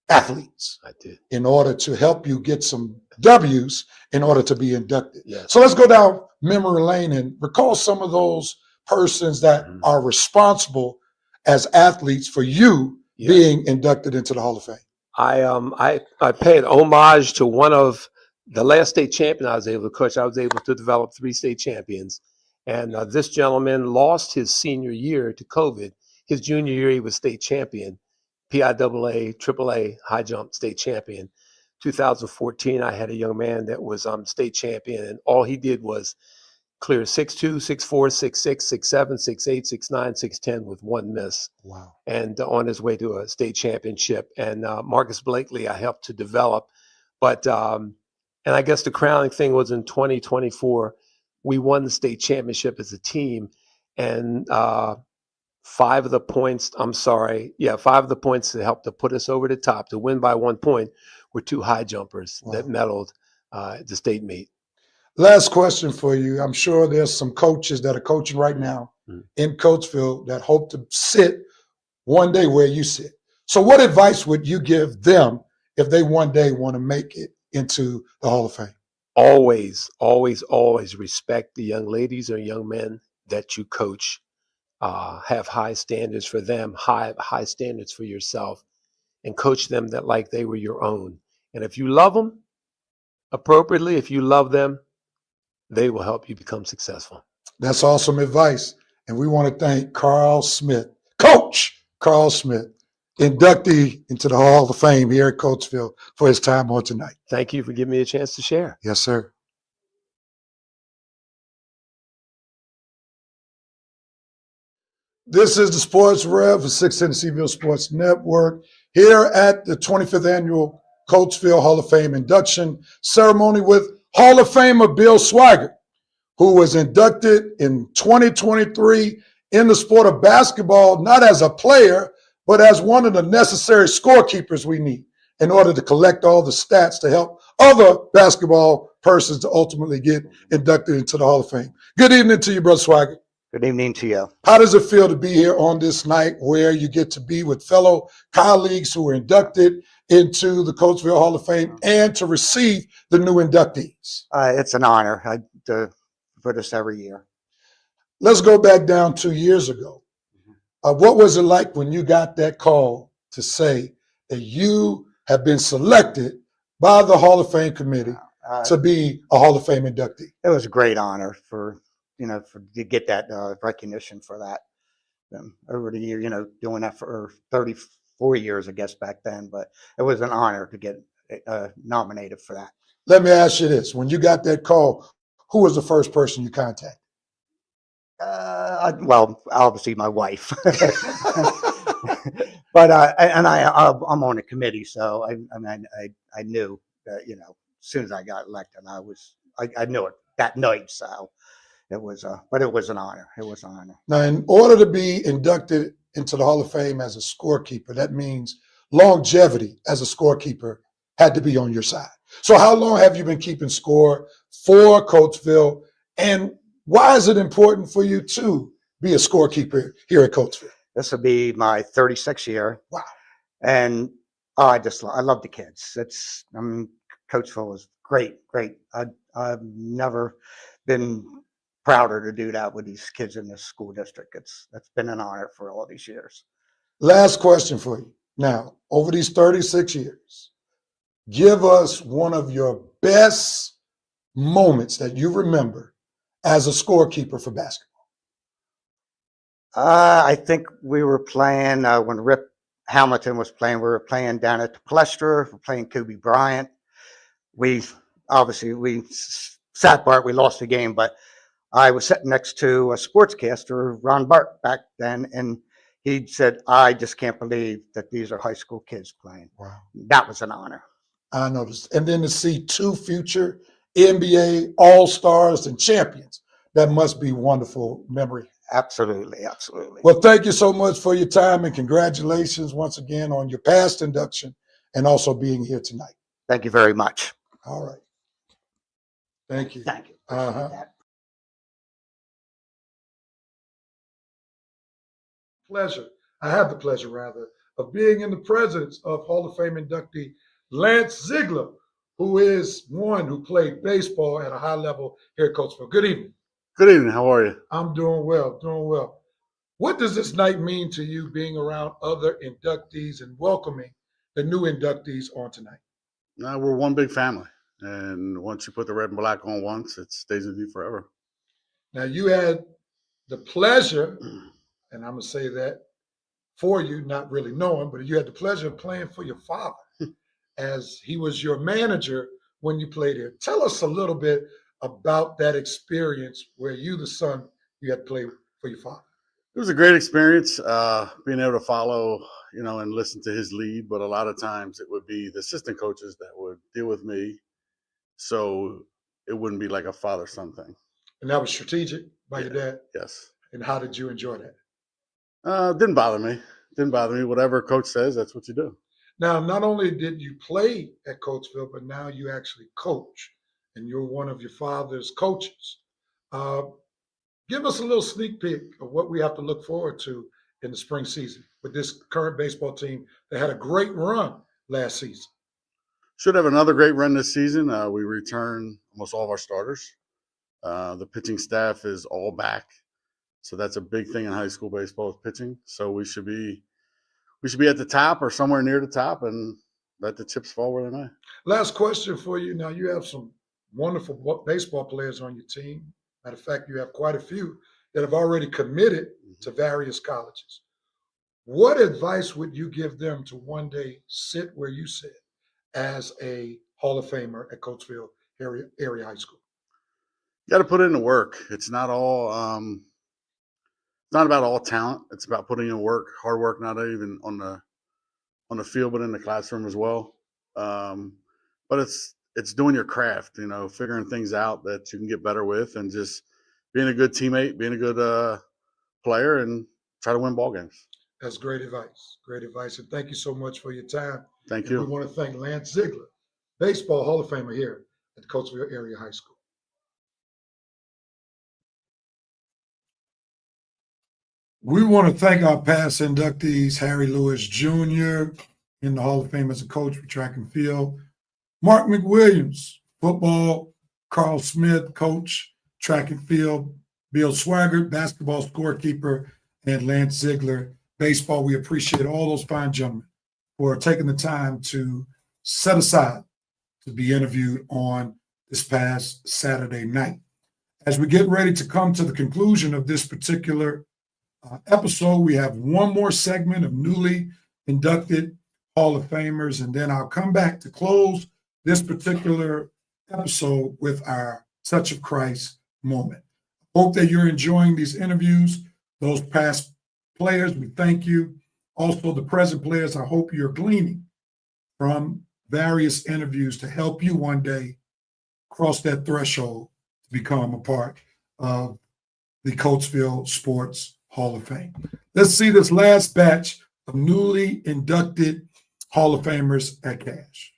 athletes. I did. In order to help you get some W's in order to be inducted. Yes. So let's go down memory lane and recall some of those persons that are responsible as athletes for you being inducted into the Hall of Fame. I paid homage to one of the last state champion I was able to coach, I was able to develop 3 state champions. And this gentleman lost his senior year to COVID. His junior year, he was state champion, PIAA, AAA, high jump state champion. 2014, I had a young man that was state champion, and all he did was clear 6'2", 6'4", 6'6", 6'7", 6'8", 6'9", 6'10" with 1 miss. Wow. And on his way to a state championship. And Marcus Blakely, I helped to develop. But, and I guess the crowning thing was in 2024, we won the state championship as a team. And 5 of the points that helped to put us over the top to win by 1 point were 2 high jumpers that medaled at the state meet. Last question for you. I'm sure there's some coaches that are coaching right now in Coatesville that hope to sit one day where you sit. So what advice would you give them if they one day want to make it into the Hall of Fame? Always, always, always respect the young ladies or young men that you coach. Have high standards for them, high standards for yourself, and coach them that like they were your own. And if you love them appropriately, if you love them, they will help you become successful. That's awesome advice. And we want to thank Carl Smith, Coach Carl Smith, inductee into the Hall of Fame here at Coatesville, for his time on tonight. Thank you for giving me a chance to share. Yes, sir. This is the Sports Rev for 6 Tennesseeville Sports Network here at the 25th Annual Coatesville Hall of Fame induction ceremony with Hall of Famer Bill Swigert, who was inducted in 2023 in the sport of basketball, not as a player, but as one of the necessary scorekeepers we need in order to collect all the stats to help other basketball persons to ultimately get inducted into the Hall of Fame. Good evening to you, Brother Swigert. Good evening to you. How does it feel to be here on this night where you get to be with fellow colleagues who were inducted into the Coatesville Hall of Fame and to receive the new inductees? It's an honor for this every year. Let's go back down 2 years ago. What was it like when you got that call to say that you have been selected by the Hall of Fame committee to be a Hall of Fame inductee? It was a great honor to get that recognition for that. Over the year, doing that for 34 years, I guess, back then. But it was an honor to get nominated for that. Let me ask you this. When you got that call, who was the first person you contacted? Well, obviously my wife. But I'm on the committee, so I knew that, as soon as I got elected, I knew it that night. So it was, but it was an honor. It was an honor. Now, in order to be inducted into the Hall of Fame as a scorekeeper, that means longevity as a scorekeeper had to be on your side. So how long have you been keeping score for Coatesville, and why is it important for you to be a scorekeeper here at Coatesville? This will be my 36th year. Wow. And I love the kids. Coatesville is great. I've never been prouder to do that with these kids in this school district. It's been an honor for all these years. Last question for you. Now, over these 36 years, give us one of your best moments that you remember as a scorekeeper for basketball. I think we were playing when Rip Hamilton was playing. We were playing down at the Palestra. We were playing Kobe Bryant. We sat Bart. We lost the game, but I was sitting next to a sportscaster, Ron Bart, back then, and he said, "I just can't believe that these are high school kids playing." Wow. That was an honor. I noticed. And then to see 2 future NBA All-Stars and champions, that must be wonderful memory. Absolutely, absolutely. Well, thank you so much for your time, and congratulations once again on your past induction and also being here tonight. Thank you very much. All right. Thank you. Thank you. I have the pleasure, rather, of being in the presence of Hall of Fame inductee Lance Ziegler, who is one who played baseball at a high level here at Coatesville. Good evening. Good evening. How are you? I'm doing well. What does this night mean to you, being around other inductees and welcoming the new inductees on tonight? We're one big family. And once you put the red and black on once, it stays with you forever. Now, you had the pleasure, and I'm going to say that for you, not really knowing, but you had the pleasure of playing for your father as he was your manager when you played here. Tell us a little bit about that experience where you, the son, you had to play for your father. It was a great experience being able to follow, and listen to his lead. But a lot of times it would be the assistant coaches that would deal with me. So it wouldn't be like a father-son thing. And that was strategic by your dad? Yes. And how did you enjoy that? Didn't bother me. Didn't bother me. Whatever coach says, that's what you do. Now, not only did you play at Coatesville, but now you actually coach, and you're one of your father's coaches. Give us a little sneak peek of what we have to look forward to in the spring season with this current baseball team that had a great run last season. Should have another great run this season. We return almost all of our starters. The pitching staff is all back. So that's a big thing in high school baseball is pitching. So we should be at the top or somewhere near the top and let the chips fall where they may. Last question for you. Now, you have some wonderful baseball players on your team. Matter of fact, you have quite a few that have already committed to various colleges. What advice would you give them to one day sit where you sit as a Hall of Famer at Coatesville area high school? You got to put in the work. It's not all not about all talent. It's about putting in work, hard work, not even on the field, but in the classroom as well. But it's doing your craft, figuring things out that you can get better with, and just being a good teammate, being a good player, and try to win ball games. That's great advice. Great advice. And thank you so much for your time. Thank you. We want to thank Lance Ziegler, Baseball Hall of Famer here at Coatesville Area High School. We want to thank our past inductees, Harry Lewis Jr. in the Hall of Fame as a coach for track and field, Mark McWilliams, football, Carl Smith, coach, track and field, Bill Swaggart, basketball scorekeeper, and Lance Ziegler, baseball. We appreciate all those fine gentlemen for taking the time to set aside to be interviewed on this past Saturday night. As we get ready to come to the conclusion of this particular episode, we have one more segment of newly inducted Hall of Famers, and then I'll come back to close this particular episode with our Touch of Christ moment. Hope that you're enjoying these interviews. Those past players, we thank you. Also, the present players, I hope you're gleaning from various interviews to help you one day cross that threshold to become a part of the Coatesville Sports Hall of Fame. Let's see this last batch of newly inducted Hall of Famers at Cash.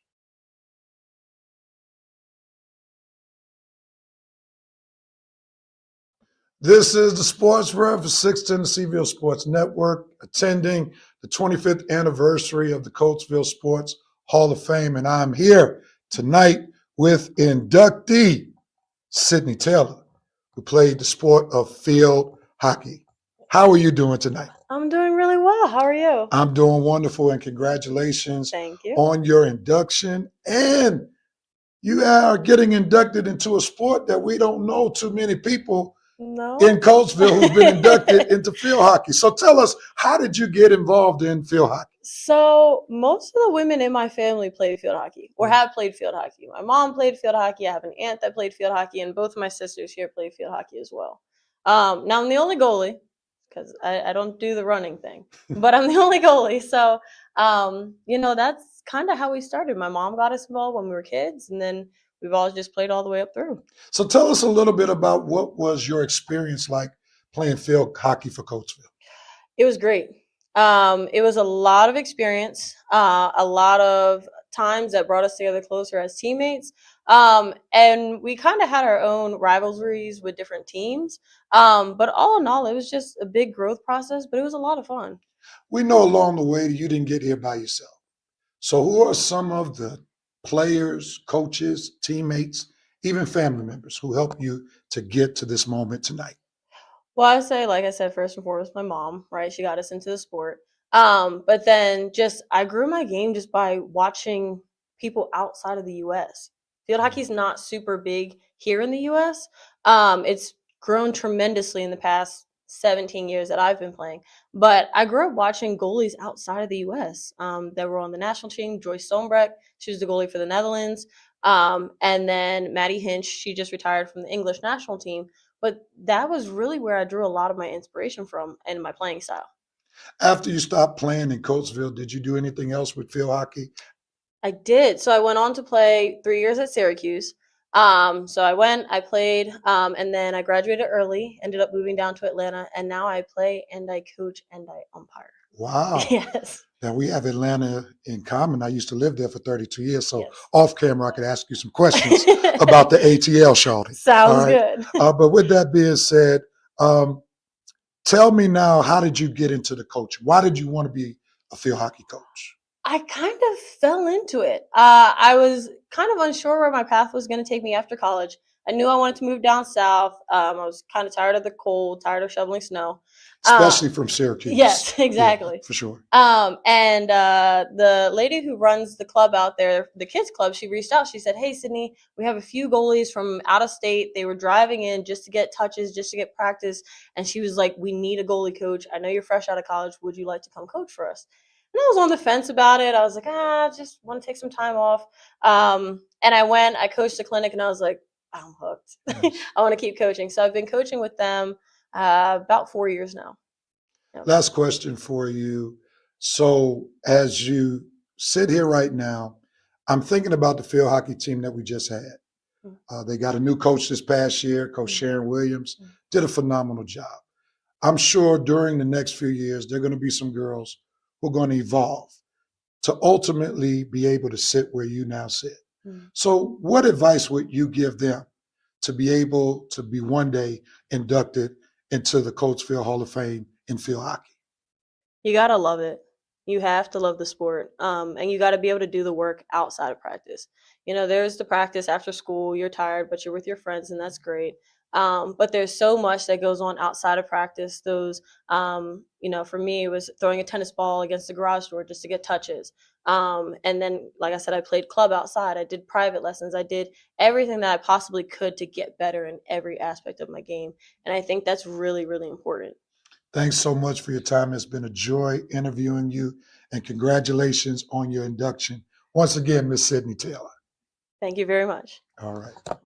This is the Sports Rev for 6 Tennesseeville Sports Network, attending the 25th anniversary of the Coatesville Sports Hall of Fame, and I'm here tonight with inductee Sydney Taylor, who played the sport of field hockey. How are you doing tonight? I'm doing really well. How are you? I'm doing wonderful, and congratulations on your induction. And you are getting inducted into a sport that we don't know too many people in Coatesville who've been inducted into field hockey. So tell us, how did you get involved in field hockey? So most of the women in my family play field hockey or have played field hockey. My mom played field hockey. I have an aunt that played field hockey, and both of my sisters here play field hockey as well. Now I'm the only goalie because I don't do the running thing, but I'm the only goalie. So, that's kind of how we started. My mom got us involved when we were kids, and then we've all just played all the way up through. So tell us a little bit about what was your experience like playing field hockey for Coatesville. It was great. It was a lot of experience, a lot of times that brought us together closer as teammates. And we kind of had our own rivalries with different teams. But all in all, it was just a big growth process, but it was a lot of fun. We know along the way you didn't get here by yourself. So who are some of the players, coaches, teammates, even family members who helped you to get to this moment tonight? Well, I say, like I said, first and foremost, my mom, right? She got us into the sport. But then I grew my game just by watching people outside of the U.S. Field hockey's not super big here in the U.S. It's grown tremendously in the past 17 years that I've been playing. But I grew up watching goalies outside of the U.S. That were on the national team. Joyce Stonebreck, she was the goalie for the Netherlands. And then Maddie Hinch, she just retired from the English national team. But that was really where I drew a lot of my inspiration from in my playing style. After you stopped playing in Coatesville, did you do anything else with field hockey? I did. So I went on to play 3 years at Syracuse. So I played, and then I graduated early, ended up moving down to Atlanta, and now I play and I coach and I umpire. Wow. Yes. Now we have Atlanta in common. I used to live there for 32 years. So Yes. off camera, I could ask you some questions about the ATL, Shawty. Sounds good. But with that being said, tell me now, how did you get into the coaching? Why did you want to be a field hockey coach? I kind of fell into it. I was kind of unsure where my path was going to take me after college. I knew I wanted to move down south. I was kind of tired of the cold, tired of shoveling snow. Especially from Syracuse. Yes, exactly. Yeah, for sure. And the lady who runs the club out there, the kids club, she reached out. She said, "Hey, Sydney, we have a few goalies from out of state. They were driving in just to get touches, just to get practice." And she was like, "We need a goalie coach. I know you're fresh out of college. Would you like to come coach for us?" And I was on the fence about it. I was like, I just want to take some time off. And I went, I coached a clinic, and I was like, I'm hooked. Nice. I want to keep coaching. So I've been coaching with them about 4 years now. Yep. Last question for you. So as you sit here right now, I'm thinking about the field hockey team that we just had. They got a new coach this past year, Coach Sharon Williams, did a phenomenal job. I'm sure during the next few years, there are going to be some girls who are going to evolve to ultimately be able to sit where you now sit. So what advice would you give them to be able to be one day inducted into the Coatesville Hall of Fame in field hockey? You got to love it. You have to love the sport. And you got to be able to do the work outside of practice. You know, there's the practice after school, you're tired, but you're with your friends, and that's great. But there's so much that goes on outside of practice. Those, you know, for me, it was throwing a tennis ball against the garage door just to get touches. And then, like I said, I played club outside. I did private lessons. I did everything that I possibly could to get better in every aspect of my game. And I think that's really, really important. Thanks so much for your time. It's been a joy interviewing you, and congratulations on your induction. Once again, Miss Sydney Taylor. Thank you very much. All right.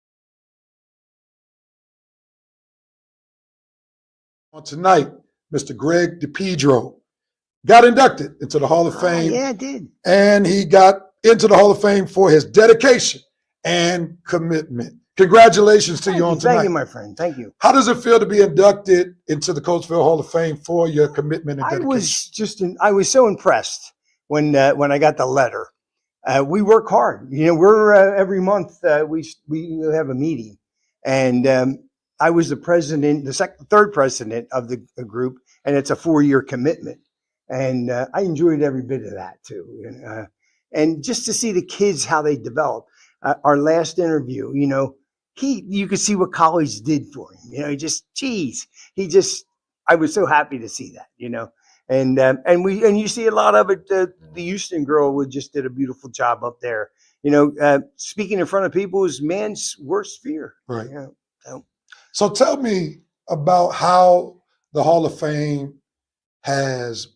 On tonight, Mr. Greg DePedro got inducted into the Hall of Fame. Yeah, I did. And he got into the Hall of Fame for his dedication and commitment. Congratulations to you on tonight. Thank you, my friend. Thank you. How does it feel to be inducted into the Coatesville Hall of Fame for your commitment and dedication? I was so impressed when I got the letter. We work hard. You know, we're every month we have a meeting, and I was the president, third president of the group, and it's a 4-year commitment. And I enjoyed every bit of that too. And just to see the kids, how they develop. Our last interview, you know, you could see what college did for him. You know, I was so happy to see that, you know. And you see a lot of it. The Houston girl just did a beautiful job up there. You know, speaking in front of people is man's worst fear. Right. You know, So tell me about how the Hall of Fame has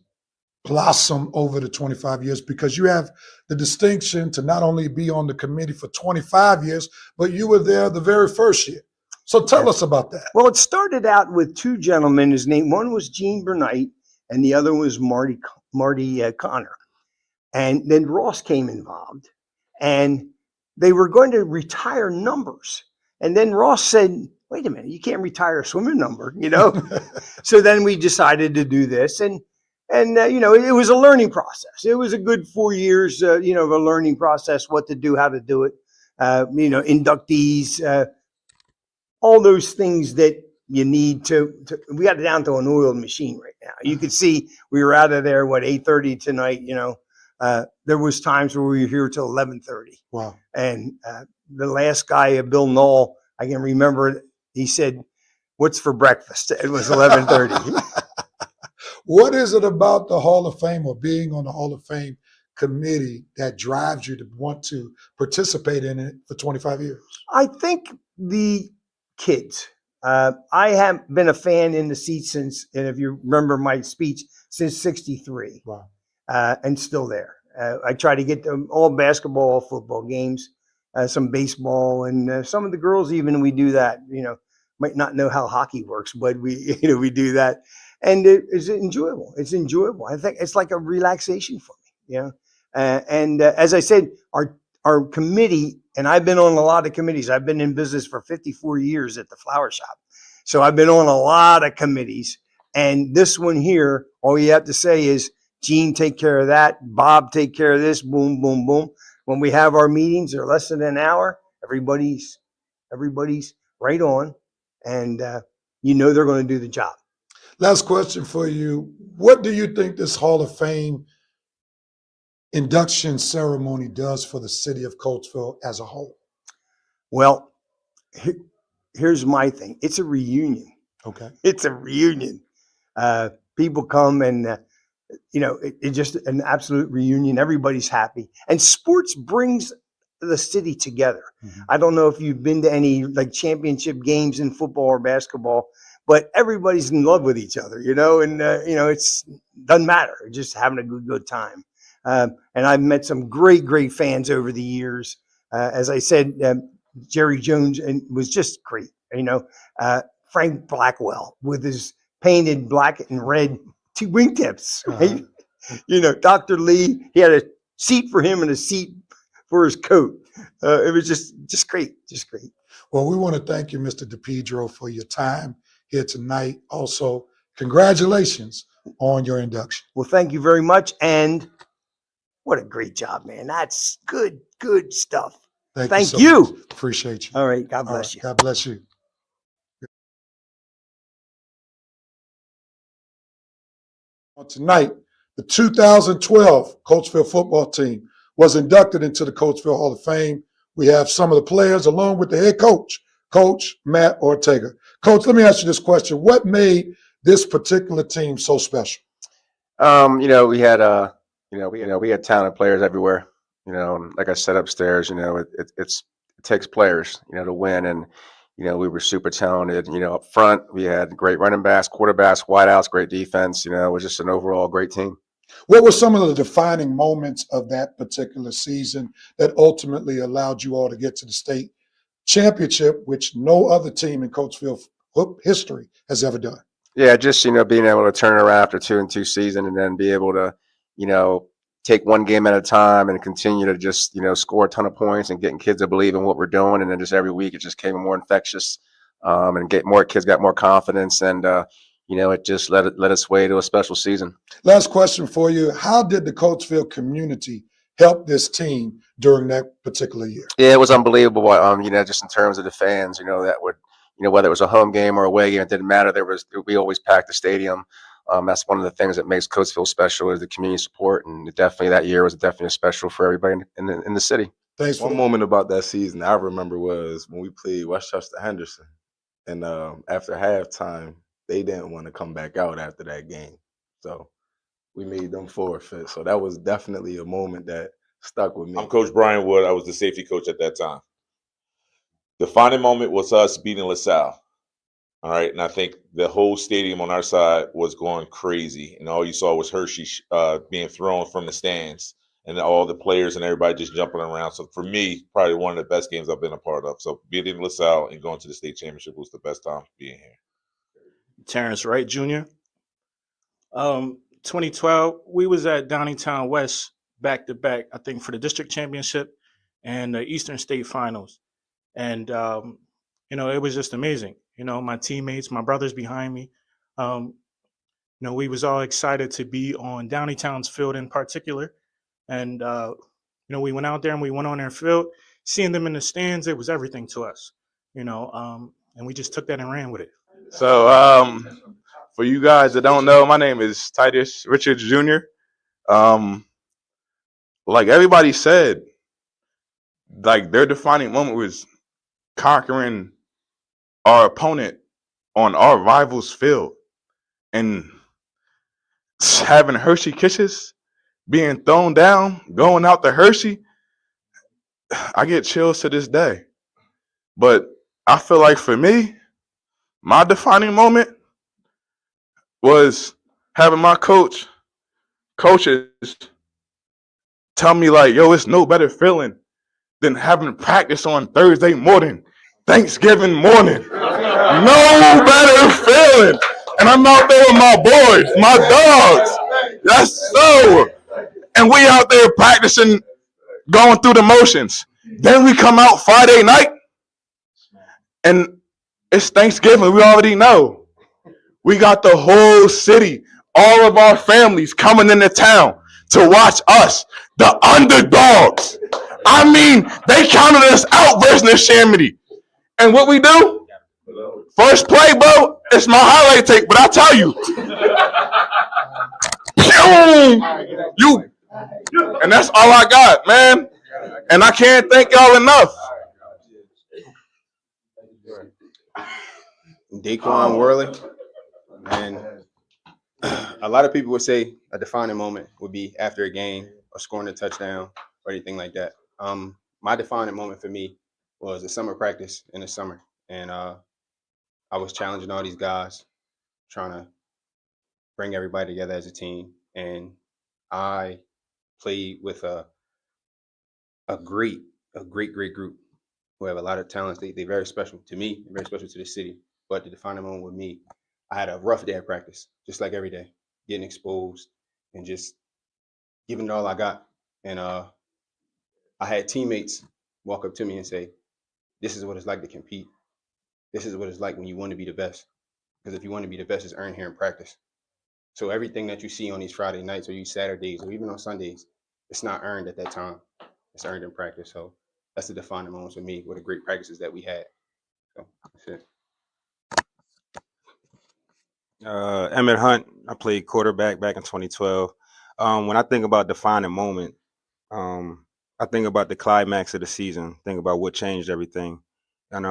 blossomed over the 25 years, because you have the distinction to not only be on the committee for 25 years, but you were there the very first year. So tell us about that. Well, it started out with two gentlemen. One was Gene Bernight, and the other was Marty Connor. And then Ross came involved, and they were going to retire numbers. And then Ross said, wait a minute, you can't retire a swimmer number, you know? So then we decided to do this. And you know, it was a learning process. It was a good 4 years, you know, of a learning process, what to do, how to do it, you know, inductees, all those things that you need to we got it down to an oiled machine right now. You could see we were out of there, 8:30 tonight, you know. There was times where we were here till 11:30. Wow. And the last guy, Bill Knoll, I can remember, he said, what's for breakfast? It was 11:30. What is it about the Hall of Fame or being on the Hall of Fame committee that drives you to want to participate in it for 25 years? I think the kids. I have been a fan in the seat since, and if you remember my speech, since '63. Wow. And still there. I try to get them all basketball, all football games, some baseball, and some of the girls even we do that. Might not know how hockey works, but we we do that, and it's enjoyable. It's enjoyable. I think it's like a relaxation for me. And as I said, our committee, and I've been on a lot of committees. I've been in business for 54 years at the flower shop, so I've been on a lot of committees. And this one here, all you have to say is, Gene, take care of that. Bob, take care of this. Boom, boom, boom. When we have our meetings, they're less than an hour. Everybody's right on, and they're going to do the job. Last question for you. What do you think this Hall of Fame induction ceremony does for the city of Coatesville as a whole? Well, here's my thing. It's a reunion. Okay. It's a reunion. People come and it's just an absolute reunion. Everybody's happy, and sports brings the city together. Mm-hmm. I don't know if you've been to any like championship games in football or basketball, but everybody's in love with each other, and it's doesn't matter. Just having a good time. And I've met some great fans over the years. As I said, Jerry Jones was just great. Frank Blackwell with his painted black and red two wingtips. Right? Dr. Lee, he had a seat for him and a seat for his coat. It was just great, just great. Well, we want to thank you, Mr. DePedro, for your time here tonight. Also, congratulations on your induction. Well, thank you very much, and what a great job, man. That's good stuff. Thank so you. much. Appreciate you. All right, God bless you. God bless you. Tonight, the 2012 Coatesville football team was inducted into the Coatesville Hall of Fame. We have some of the players along with the head coach, Coach Matt Ortega. Coach, let me ask you this question. What made this particular team so special? We had talented players everywhere. Like I said upstairs, it takes players, to win. And, we were super talented. Up front, we had great running backs, quarterbacks, wideouts, great defense. It was just an overall great team. What were some of the defining moments of that particular season that ultimately allowed you all to get to the state championship, which no other team in Coatesville history has ever done? Yeah, just, being able to turn around after 2-2 season and then be able to, take one game at a time and continue to just, score a ton of points and getting kids to believe in what we're doing. And then just every week it just came more infectious, and more kids got more confidence, and it just led us way to a special season. Last question for you. How did the Coatesville community help this team during that particular year? Yeah, it was unbelievable. Just in terms of the fans, that would, whether it was a home game or away game, it didn't matter. We always packed the stadium. That's one of the things that makes Coatesville special, is the community support, and definitely that year was definitely special for everybody in the city. Thanks. One moment about that season I remember was when we played Westchester Henderson, and after halftime, they didn't want to come back out after that game, so we made them forfeit. So that was definitely a moment that stuck with me. I'm Coach Brian Wood. I was the safety coach at that time. The defining moment was us beating LaSalle. All right, and I think the whole stadium on our side was going crazy, and all you saw was Hershey being thrown from the stands, and all the players and everybody just jumping around. So for me, probably one of the best games I've been a part of. So beating LaSalle and going to the state championship was the best time being here. Terrence Wright Jr. 2012, we was at Downingtown West back to back, I think, for the district championship and the Eastern State Finals, and it was just amazing. My teammates, my brothers behind me, we was all excited to be on Downingtown's field in particular. And, we went out there and we went on their field. Seeing them in the stands, it was everything to us, and we just took that and ran with it. So for you guys that don't know, my name is Titus Richards Jr. Like everybody said, like their defining moment was conquering our opponent on our rivals' field and having Hershey Kisses. being thrown down, going out to Hershey, I get chills to this day. But I feel like for me, my defining moment was having my coaches tell me like, yo, it's no better feeling than having practice on Thursday morning, Thanksgiving morning. No better feeling. And I'm out there with my boys, my dogs. That's so. And we out there practicing, going through the motions. Then we come out Friday night, and it's Thanksgiving. We already know. We got the whole city, all of our families coming into town to watch us, the underdogs. I mean, they counted us out versus Neshaminy. And what we do? First play, bro, it's my highlight tape, but I tell you, and that's all I got, man. And I can't thank y'all enough. Daquan Worley, and a lot of people would say a defining moment would be after a game or scoring a touchdown or anything like that. My defining moment for me was a summer practice in the summer, and I was challenging all these guys, trying to bring everybody together as a team, and I played with a great group who have a lot of talents. They're very special to me, very special to the city. But the defining moment with me, I had a rough day at practice, just like every day, getting exposed and just giving it all I got. And I had teammates walk up to me and say, this is what it's like to compete. This is what it's like when you want to be the best. Because if you want to be the best, it's earned here in practice. So everything that you see on these Friday nights or these Saturdays or even on Sundays, it's not earned at that time. It's earned in practice. So that's the defining moments for me with the great practices that we had. So that's it. Emmett Hunt, I played quarterback back in 2012. When I think about defining moment, I think about the climax of the season, think about what changed everything. And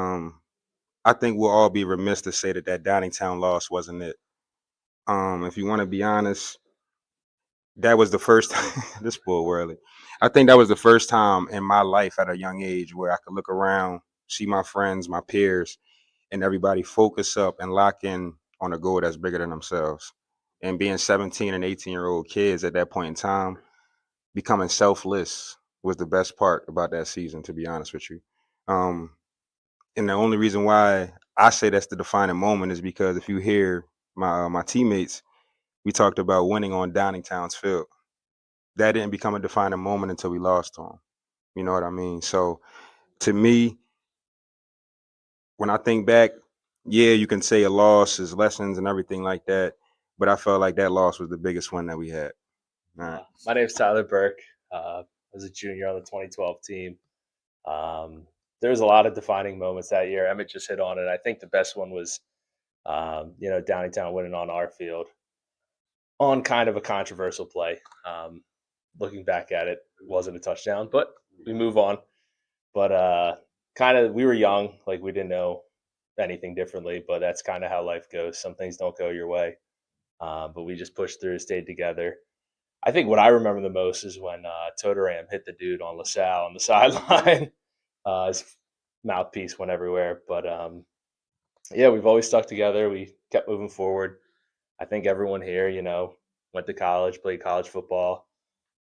I think we'll all be remiss to say that Downingtown loss wasn't it. If you want to be honest, that was the first this bull worldly. I think that was the first time in my life at a young age where I could look around, see my friends, my peers, and everybody focus up and lock in on a goal that's bigger than themselves. And being 17 and 18-year-old kids at that point in time, becoming selfless was the best part about that season, to be honest with you. And the only reason why I say that's the defining moment is because if you hear my teammates, we talked about winning on Downingtown's field. That didn't become a defining moment until we lost to them. You know what I mean? So to me, when I think back, yeah, you can say a loss is lessons and everything like that, but I felt like that loss was the biggest one that we had. All right. My name's Tyler Burke. I was a junior on the 2012 team. There was a lot of defining moments that year. Emmett just hit on it. I think the best one was, Downingtown winning on our field on kind of a controversial play. Looking back at it, it wasn't a touchdown, but we move on. But we were young, like we didn't know anything differently, but that's kind of how life goes. Some things don't go your way, but we just pushed through, stayed together. I think what I remember the most is when Toteram hit the dude on LaSalle on the sideline. His mouthpiece went everywhere, but yeah, we've always stuck together. We kept moving forward. I think everyone here, went to college, played college football,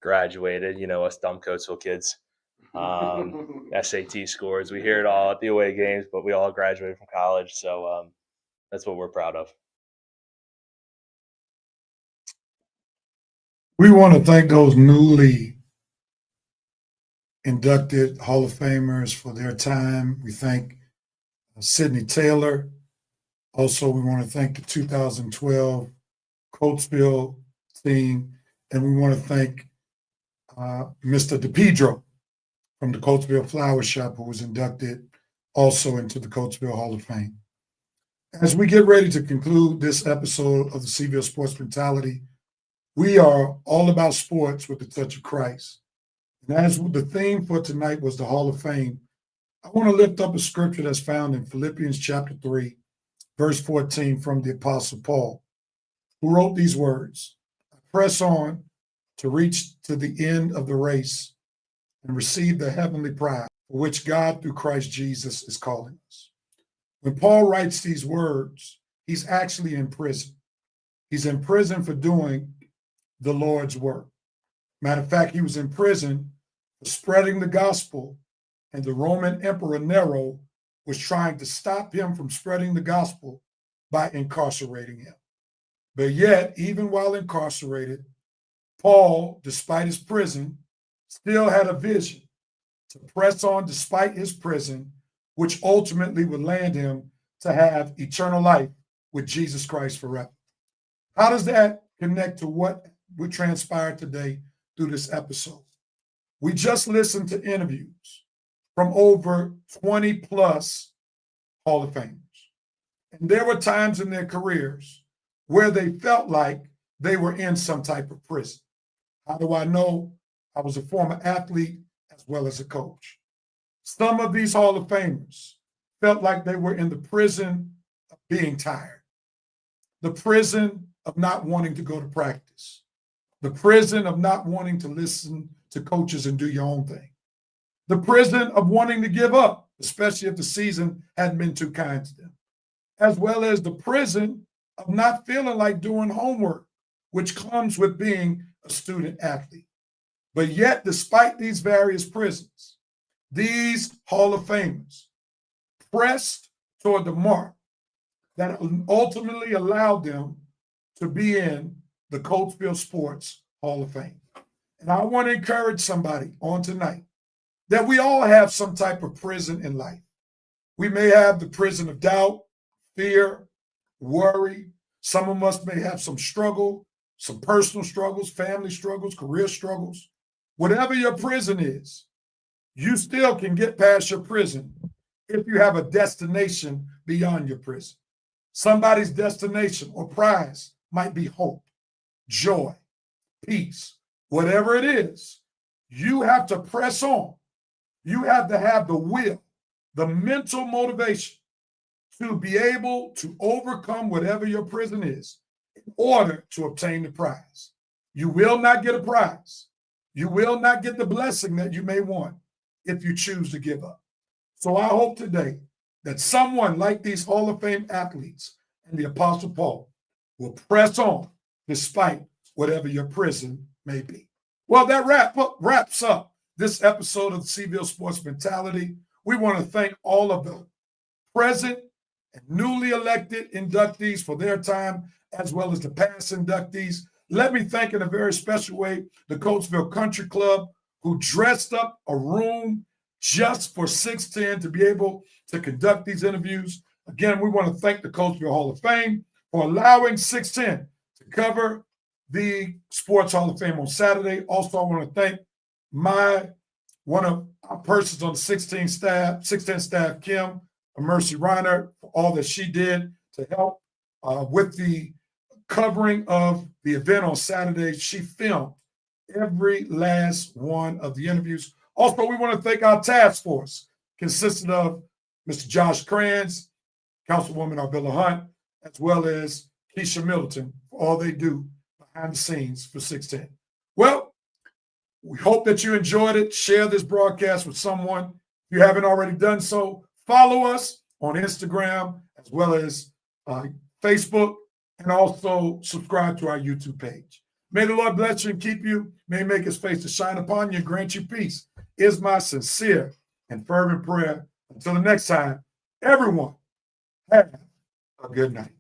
graduated, us dumb Coatesville kids. SAT scores. We hear it all at the away games, but we all graduated from college. So that's what we're proud of. We want to thank those newly inducted Hall of Famers for their time. We thank Sydney Taylor. Also, we want to thank the 2012 Coatesville team. And we want to thank Mr. DePedro from the Coatesville Flower Shop, who was inducted also into the Coatesville Hall of Fame. As we get ready to conclude this episode of the Seville Sports Mentality, we are all about sports with the touch of Christ. And as the theme for tonight was the Hall of Fame, I want to lift up a scripture that's found in Philippians chapter 3, verse 14 from the Apostle Paul, who wrote these words: "I press on to reach to the end of the race and receive the heavenly prize for which God through Christ Jesus is calling us. When Paul writes these words, he's actually in prison. He's in prison for doing the Lord's work. Matter of fact, he was in prison for spreading the gospel, and the Roman Emperor Nero was trying to stop him from spreading the gospel by incarcerating him. But yet, even while incarcerated, Paul, despite his prison, still had a vision to press on despite his prison, which ultimately would land him to have eternal life with Jesus Christ forever. How does that connect to what would transpire today through this episode? We just listened to interviews from over 20 plus Hall of Famers. And there were times in their careers where they felt like they were in some type of prison. How do I know? I was a former athlete as well as a coach. Some of these Hall of Famers felt like they were in the prison of being tired, the prison of not wanting to go to practice, the prison of not wanting to listen to coaches and do your own thing, the prison of wanting to give up, especially if the season hadn't been too kind to them, as well as the prison of not feeling like doing homework, which comes with being a student athlete. But yet, despite these various prisons, these Hall of Famers pressed toward the mark that ultimately allowed them to be in the Coatesville Sports Hall of Fame. And I want to encourage somebody on tonight that we all have some type of prison in life. We may have the prison of doubt, fear, worry. Some of us may have some struggle, some personal struggles, family struggles, career struggles. Whatever your prison is, you still can get past your prison if you have a destination beyond your prison. Somebody's destination or prize might be hope, joy, peace, whatever it is. You have to press on. You have to have the will, the mental motivation to be able to overcome whatever your prison is in order to obtain the prize. You will not get a prize. You will not get the blessing that you may want if you choose to give up. So I hope today that someone like these Hall of Fame athletes and the Apostle Paul will press on despite whatever your prison may be. Well, that wraps up this episode of the Seville Sports Mentality. We want to thank all of the present and newly elected inductees for their time, as well as the past inductees. Let me thank in a very special way the Coatesville Country Club, who dressed up a room just for 610 to be able to conduct these interviews. Again, we want to thank the Coatesville Hall of Fame for allowing 610 to cover the Sports Hall of Fame on Saturday. Also, I want to thank one of our persons on the 610 staff, Kim Mercy Reiner, for all that she did to help with the covering of the event on Saturday. She filmed every last one of the interviews. Also, we want to thank our task force, consisting of Mr. Josh Kranz, Councilwoman Arvilla Hunt, as well as Keisha Middleton, for all they do behind the scenes for 610. Well, we hope that you enjoyed it. Share this broadcast with someone. If you haven't already done so, follow us on Instagram as well as Facebook, and also subscribe to our YouTube page. May the Lord bless you and keep you. May he make his face to shine upon you and grant you peace, is my sincere and fervent prayer. Until the next time, everyone, have a good night.